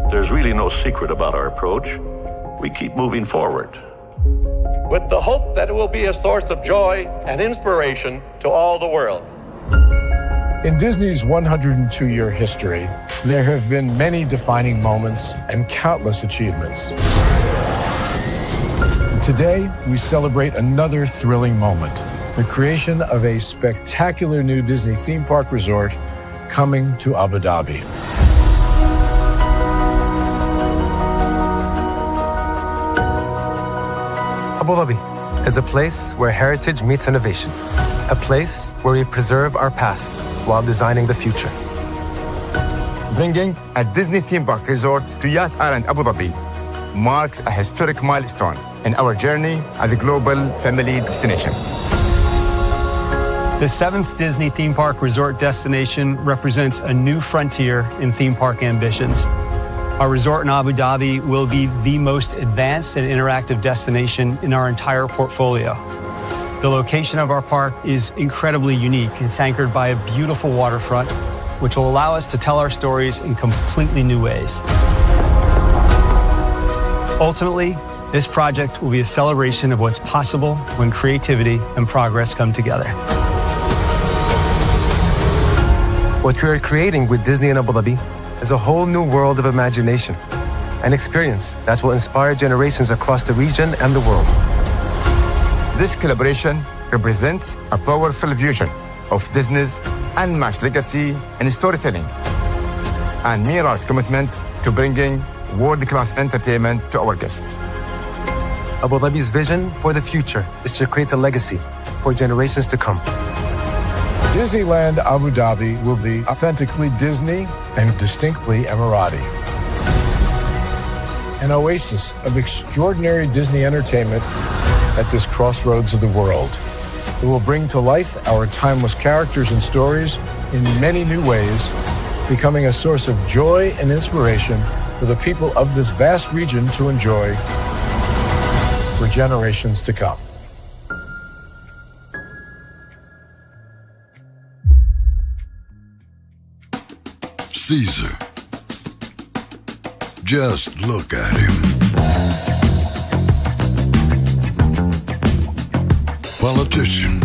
There's really no secret about our approach. We keep moving forward. With the hope that it will be a source of joy and inspiration to all the world. In Disney's 102-year history, there have been many defining moments and countless achievements. Today, we celebrate another thrilling moment, the creation of a spectacular new Disney theme park resort coming to Abu Dhabi. Abu Dhabi is a place where heritage meets innovation, a place where we preserve our past while designing the future. Bringing a Disney theme park resort to Yas Island, Abu Dhabi, marks a historic milestone in our journey as a global family destination. The 7th Disney theme park resort destination represents a new frontier in theme park ambitions. Our resort in Abu Dhabi will be the most advanced and interactive destination in our entire portfolio. The location of our park is incredibly unique. It's anchored by a beautiful waterfront, which will allow us to tell our stories in completely new ways. Ultimately, this project will be a celebration of what's possible when creativity and progress come together. What we are creating with Disney in Abu Dhabi is a whole new world of imagination, an experience that will inspire generations across the region and the world. This collaboration represents a powerful fusion of Disney's unmatched legacy in storytelling and Mirar's commitment to bringing world-class entertainment to our guests. Abu Dhabi's vision for the future is to create a legacy for generations to come. Disneyland Abu Dhabi will be authentically Disney and distinctly Emirati. An oasis of extraordinary Disney entertainment at this crossroads of the world. It will bring to life our timeless characters and stories in many new ways, becoming a source of joy and inspiration for the people of this vast region to enjoy for generations to come. Caesar. Just look at him. Politician.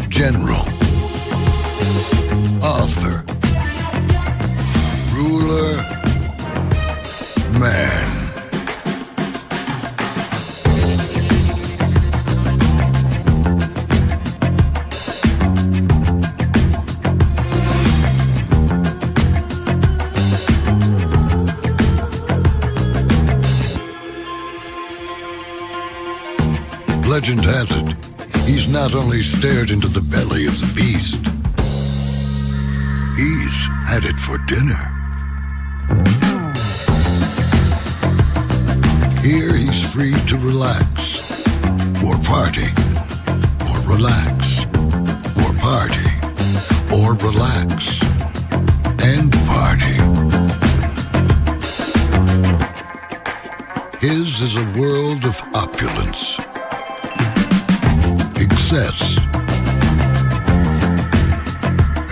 General. Author. Ruler. Man. Legend has it, he's not only stared into the belly of the beast, he's had it for dinner. Here he's free to relax, or party, or relax, or party, or relax, and party. His is a world of opulence, excess,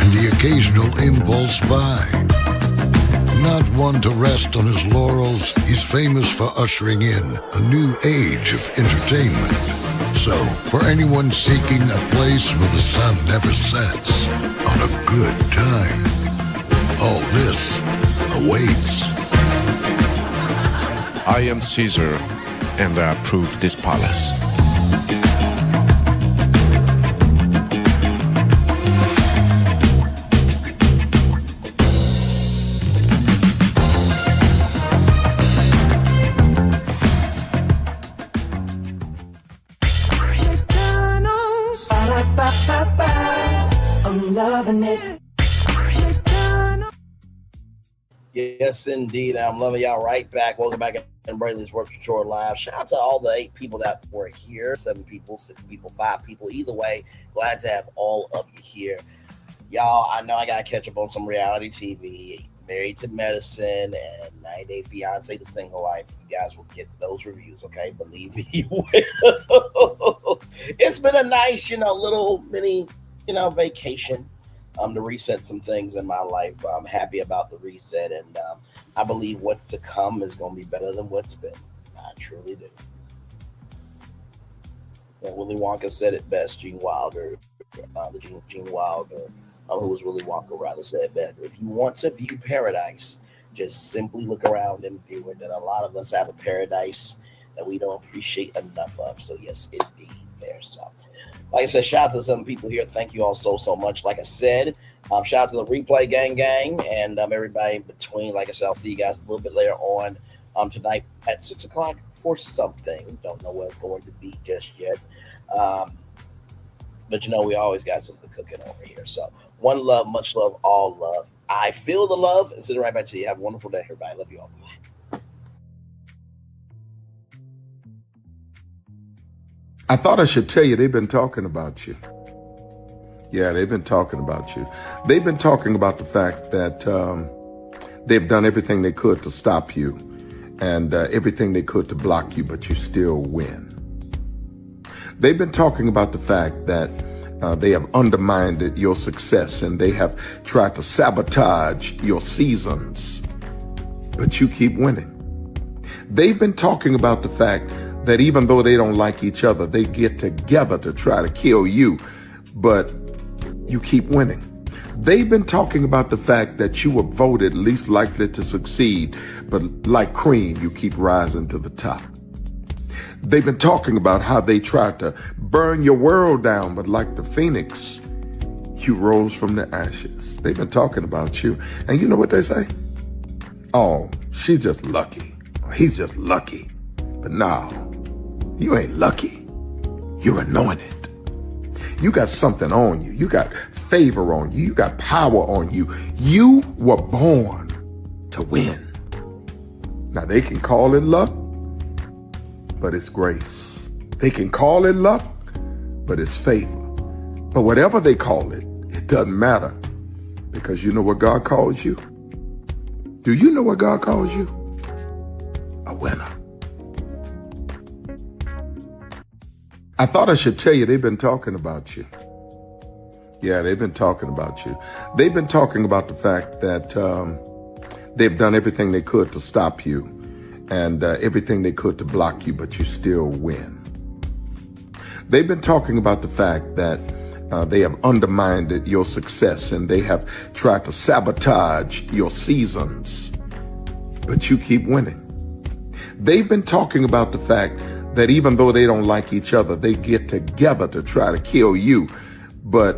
and the occasional impulse buy. Not one to rest on his laurels, he's famous for ushering in a new age of entertainment. So, for anyone seeking a place where the sun never sets on a good time, all this awaits. I am Caesar, and I approve this palace. I'm loving it. Yes, indeed. I'm loving y'all right back. Welcome back in Braylon's Virtual Shore Live. Shout out to all the 8 people that were here, 7 people, 6 people, 5 people. Either way, glad to have all of you here. Y'all, I know I got to catch up on some reality TV, Married to Medicine, and 90 Day Fiance, The Single Life. You guys will get those reviews, okay? Believe me, you will. It's been a nice, little mini, vacation. To reset some things in my life. I'm happy about the reset, and I believe what's to come is going to be better than what's been. I truly do. Willy Wonka said it best. Gene Wilder, Gene Wilder, who was Willy Wonka, rather said it best. If you want to view paradise, just simply look around and view it. And a lot of us have a paradise that we don't appreciate enough of. So yes, indeed, there's some. Like I said, shout out to some people here. Thank you all so much. Like I said, shout out to the Replay gang and everybody in between. Like I said, I'll see you guys a little bit later on tonight at 6 o'clock for something. Don't know what it's going to be just yet. But we always got something cooking over here. So one love, much love, all love. I feel the love and send it right back to you. Have a wonderful day, everybody. Love you all. Bye. I thought I should tell you they've been talking about you. Yeah, they've been talking about you. They've been talking about the fact that they've done everything they could to stop you and everything they could to block you, but you still win. They've been talking about the fact that they have undermined your success and they have tried to sabotage your seasons, but you keep winning. They've been talking about the fact that even though they don't like each other, they get together to try to kill you, but you keep winning. They've been talking about the fact that you were voted least likely to succeed, but like cream, you keep rising to the top. They've been talking about how they tried to burn your world down, but like the phoenix, you rose from the ashes. They've been talking about you. And you know what they say? Oh, she's just lucky. He's just lucky. But no, you ain't lucky. You're anointed. You got something on you. You got favor on you. You got power on you. You were born to win. Now they can call it luck, but it's grace. They can call it luck, but it's favor. But whatever they call it, it doesn't matter, because you know what God calls you? Do you know what God calls you? A winner. I thought I should tell you they've been talking about you. Yeah, they've been talking about you. They've been talking about the fact that they've done everything they could to stop you and everything they could to block you, but you still win. They've been talking about the fact that they have undermined your success and they have tried to sabotage your seasons, but you keep winning. They've been talking about the fact that even though they don't like each other, they get together to try to kill you, but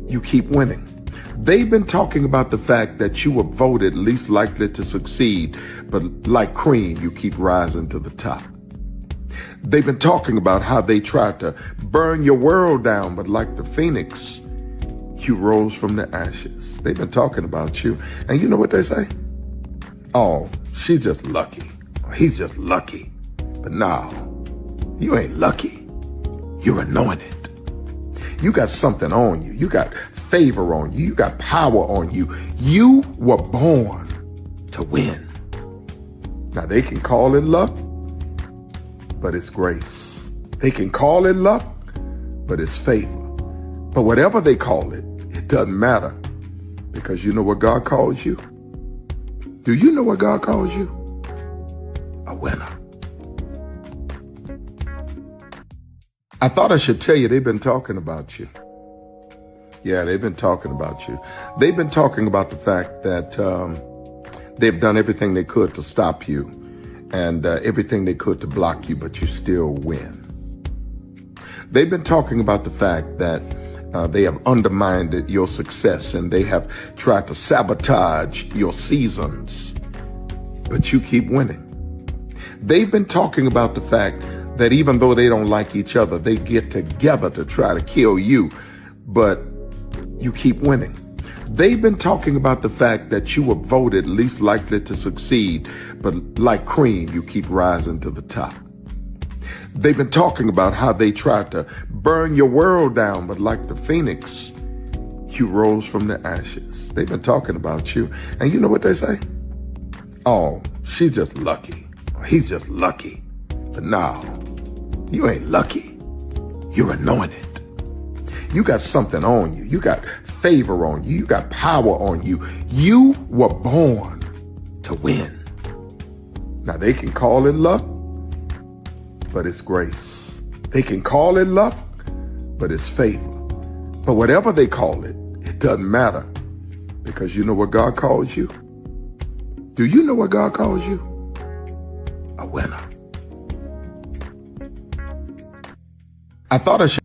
you keep winning. They've been talking about the fact that you were voted least likely to succeed, but like cream, you keep rising to the top. They've been talking about how they tried to burn your world down, but like the phoenix, you rose from the ashes. They've been talking about you. And you know what they say? Oh, she's just lucky. He's just lucky. But no, you ain't lucky. You're anointed. You got something on you. You got favor on you. You got power on you. You were born to win. Now they can call it luck, but it's grace. They can call it luck, but it's favor. But whatever they call it, it doesn't matter, because you know what God calls you? Do you know what God calls you? A winner. I thought I should tell you they've been talking about you. Yeah, they've been talking about you. They've been talking about the fact that they've done everything they could to stop you and everything they could to block you, but you still win. They've been talking about the fact that they have undermined your success and they have tried to sabotage your seasons, but you keep winning. They've been talking about the fact that even though they don't like each other, they get together to try to kill you, but you keep winning. They've been talking about the fact that you were voted least likely to succeed, but like cream, you keep rising to the top. They've been talking about how they tried to burn your world down, but like the phoenix, you rose from the ashes. They've been talking about you. And you know what they say? Oh, she's just lucky. He's just lucky. But no, you ain't lucky. You're anointed. You got something on you. You got favor on you. You got power on you. You were born to win. Now they can call it luck, but it's grace. They can call it luck, but it's favor. But whatever they call it, it doesn't matter, because you know what God calls you? Do you know what God calls you? A winner. I thought I should.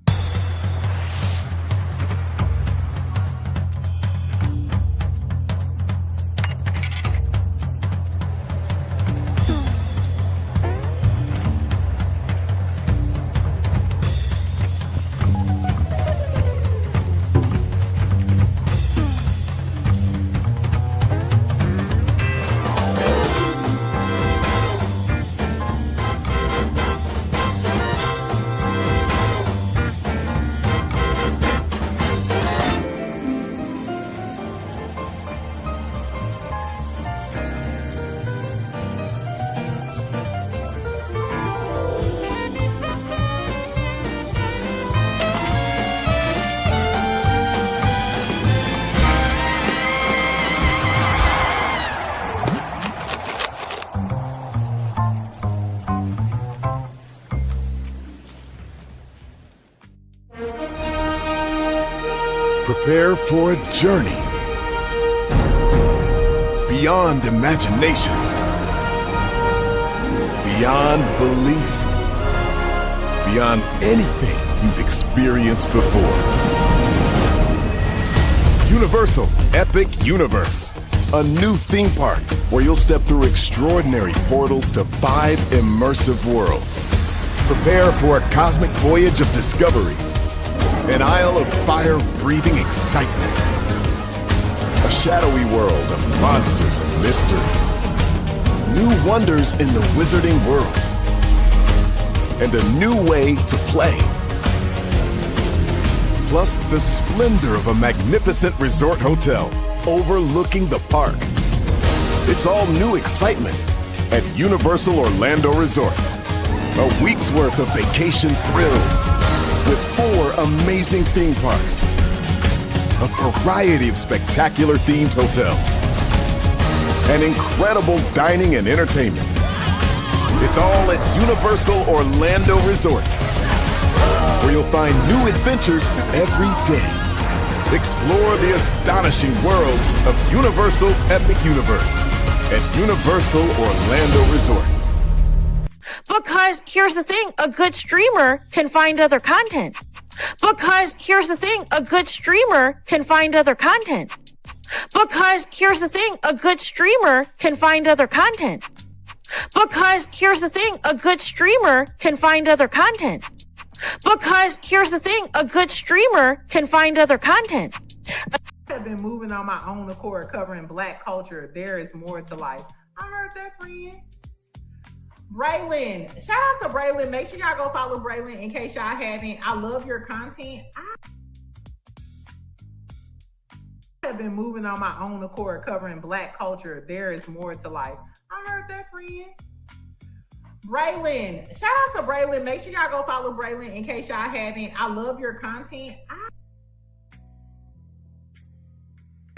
for a journey beyond imagination, beyond belief, beyond anything you've experienced before. Universal Epic Universe, a new theme park where you'll step through extraordinary portals to 5 immersive worlds. Prepare for a cosmic voyage of discovery, an isle of fire-breathing excitement, a shadowy world of monsters and mystery, new wonders in the wizarding world, and a new way to play. Plus the splendor of a magnificent resort hotel overlooking the park. It's all new excitement at Universal Orlando Resort. A week's worth of vacation thrills with 4 amazing theme parks, a variety of spectacular themed hotels, and incredible dining and entertainment. It's all at Universal Orlando Resort, where you'll find new adventures every day. Explore the astonishing worlds of Universal Epic Universe at Universal Orlando Resort. Because here's the thing, a good streamer can find other content. Because here's the thing, a good streamer can find other content. Because here's the thing, a good streamer can find other content. Because here's the thing, a good streamer can find other content. Because here's the thing, a good streamer can find other content. I have been moving on my own accord, covering Black culture. There is more to life. I heard that, friend. Braylon, shout out to Braylon. Make sure y'all go follow Braylon in case y'all haven't. I love your content. I have been moving on my own accord, covering Black culture. There is more to life. I heard that, friend. Braylon, shout out to Braylon. Make sure y'all go follow Braylon in case y'all haven't. I love your content. I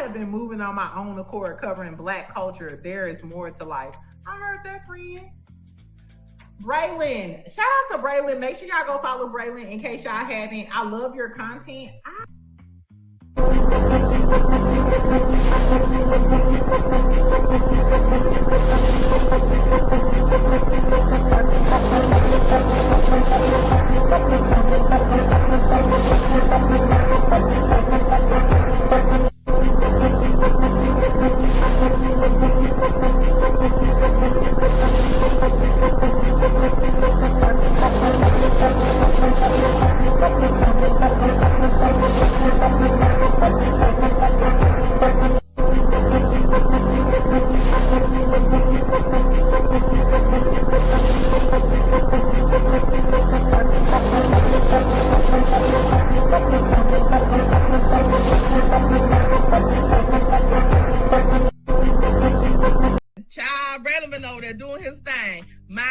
have been moving on my own accord, covering Black culture. There is more to life. I heard that, friend. Braylon, shout out to Braylon. Make sure y'all go follow Braylon in case y'all haven't. I love your content.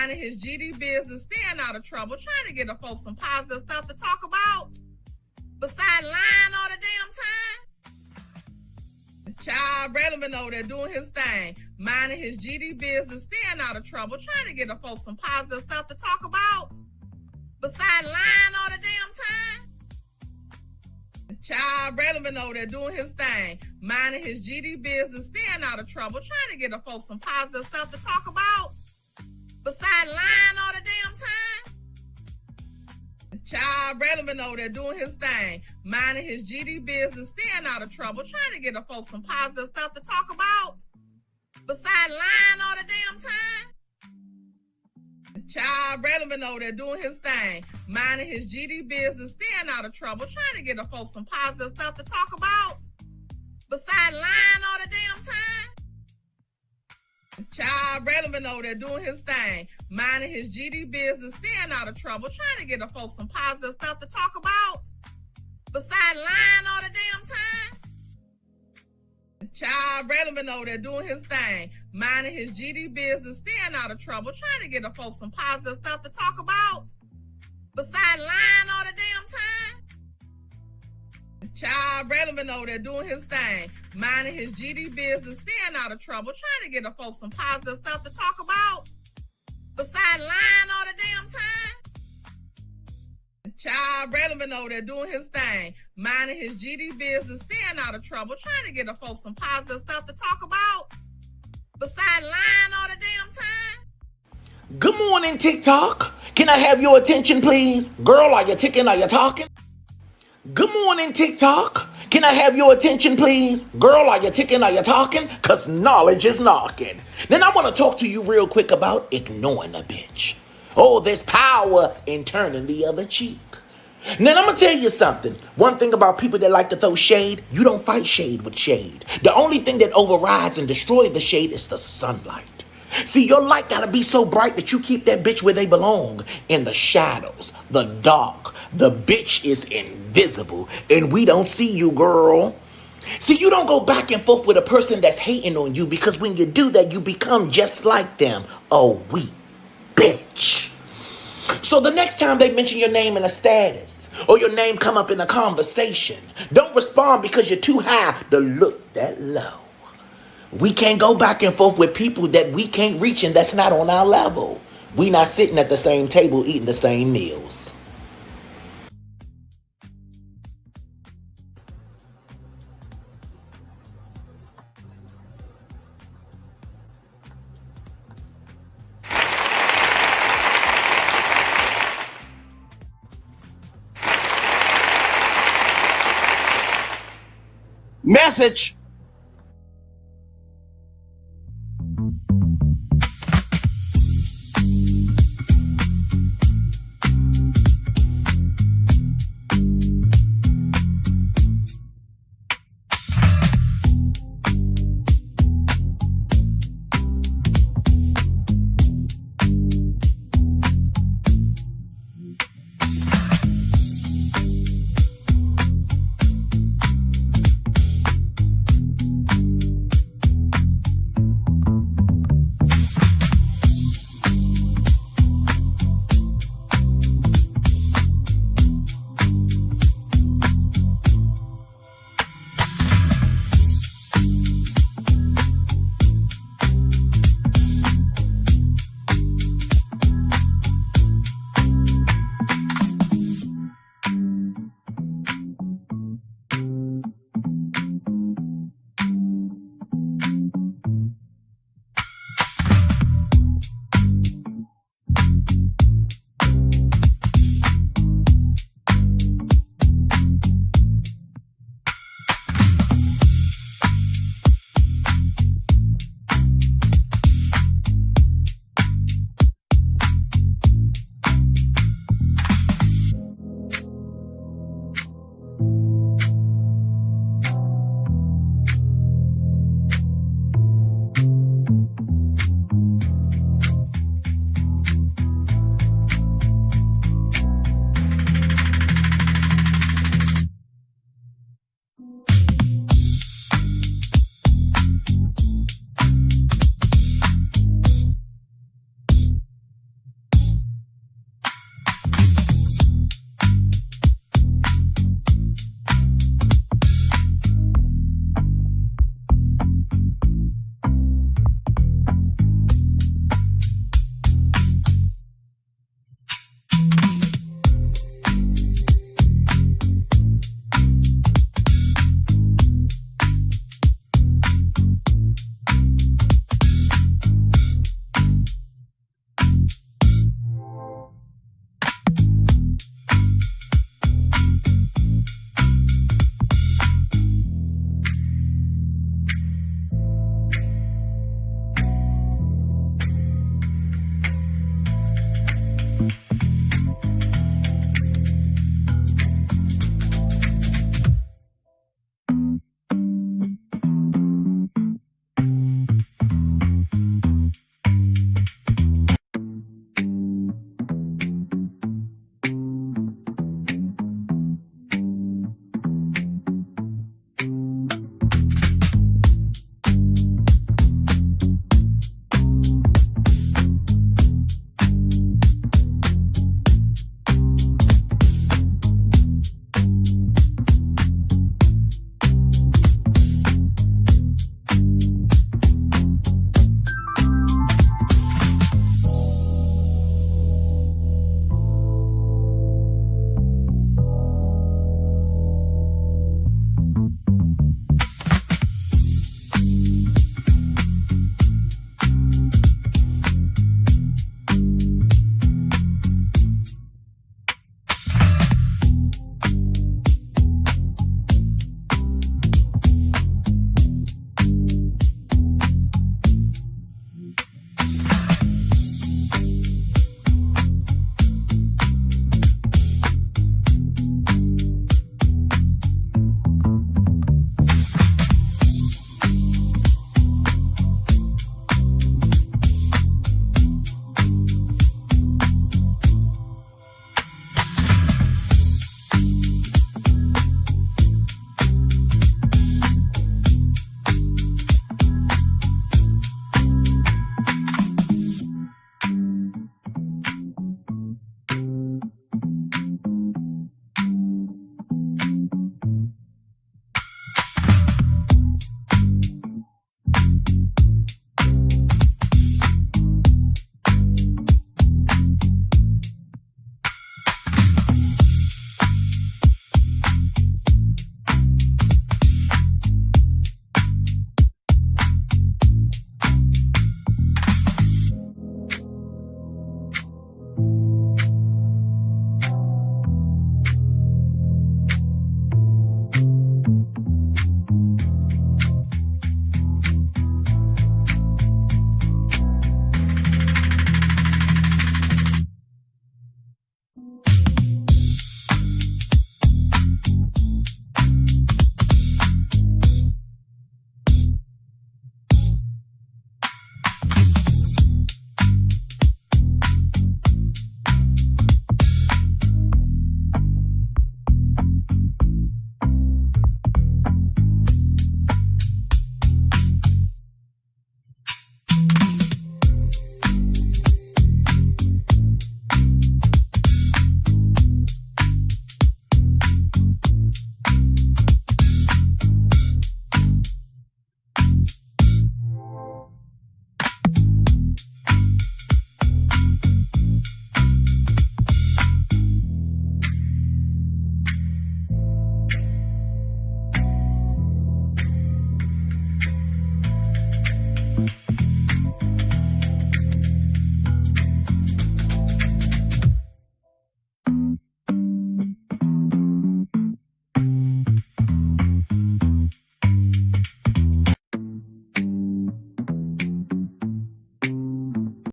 minding his GD business, staying out of trouble, trying to get the folks some positive stuff to talk about. Besides lying all the damn time. Child, Braylon been over there doing his thing, minding his GD business, staying out of trouble, trying to get the folks some positive stuff to talk about. Besides lying all the damn time. Child, Braylon been over there doing his thing, minding his GD business, staying out of trouble, trying to get the folks some positive stuff to talk about. Besides lying all the damn time. Child, Braylon been over there doing his thing, minding his GD business, staying out of trouble, trying to get the folks some positive stuff to talk about. Besides lying all the damn time. Child, Braylon been over there doing his thing, minding his GD business, staying out of trouble, trying to get the folks some positive stuff to talk about. Besides lying all the damn time. Child, Braylon been over there doing his thing, minding his GD business, staying out of trouble, trying to get the folks some positive stuff to talk about. Besides lying all the damn time. Child, Braylon been over there doing his thing, minding his GD business, staying out of trouble, trying to get the folks some positive stuff to talk about. Besides lying all the damn time. Child, Braylon been over there doing his thing, minding his GD business, staying out of trouble, trying to get the folks some positive stuff to talk about. Besides lying all the damn time. Child, Braylon been over there doing his thing, minding his GD business, staying out of trouble, trying to get the folks some positive stuff to talk about, besides lying all the damn time. Good morning, TikTok. Can I have your attention, please? Girl, are you ticking? Are you talking? Good morning, TikTok. Can I have your attention, please? Girl, are you ticking? Are you talking? Because knowledge is knocking. Then I want to talk to you real quick about ignoring a bitch. Oh, there's power in turning the other cheek. Now, I'm going to tell you something. One thing about people that like to throw shade, you don't fight shade with shade. The only thing that overrides and destroys the shade is the sunlight. See, your light got to be so bright that you keep that bitch where they belong, in the shadows, the dark. The bitch is invisible, and we don't see you, girl. See, you don't go back and forth with a person that's hating on you, because when you do that, you become just like them, a weak bitch. So the next time they mention your name in a status, or your name come up in a conversation, don't respond because you're too high to look that low. We can't go back and forth with people that we can't reach and that's not on our level. We not sitting at the same table eating the same meals. Message.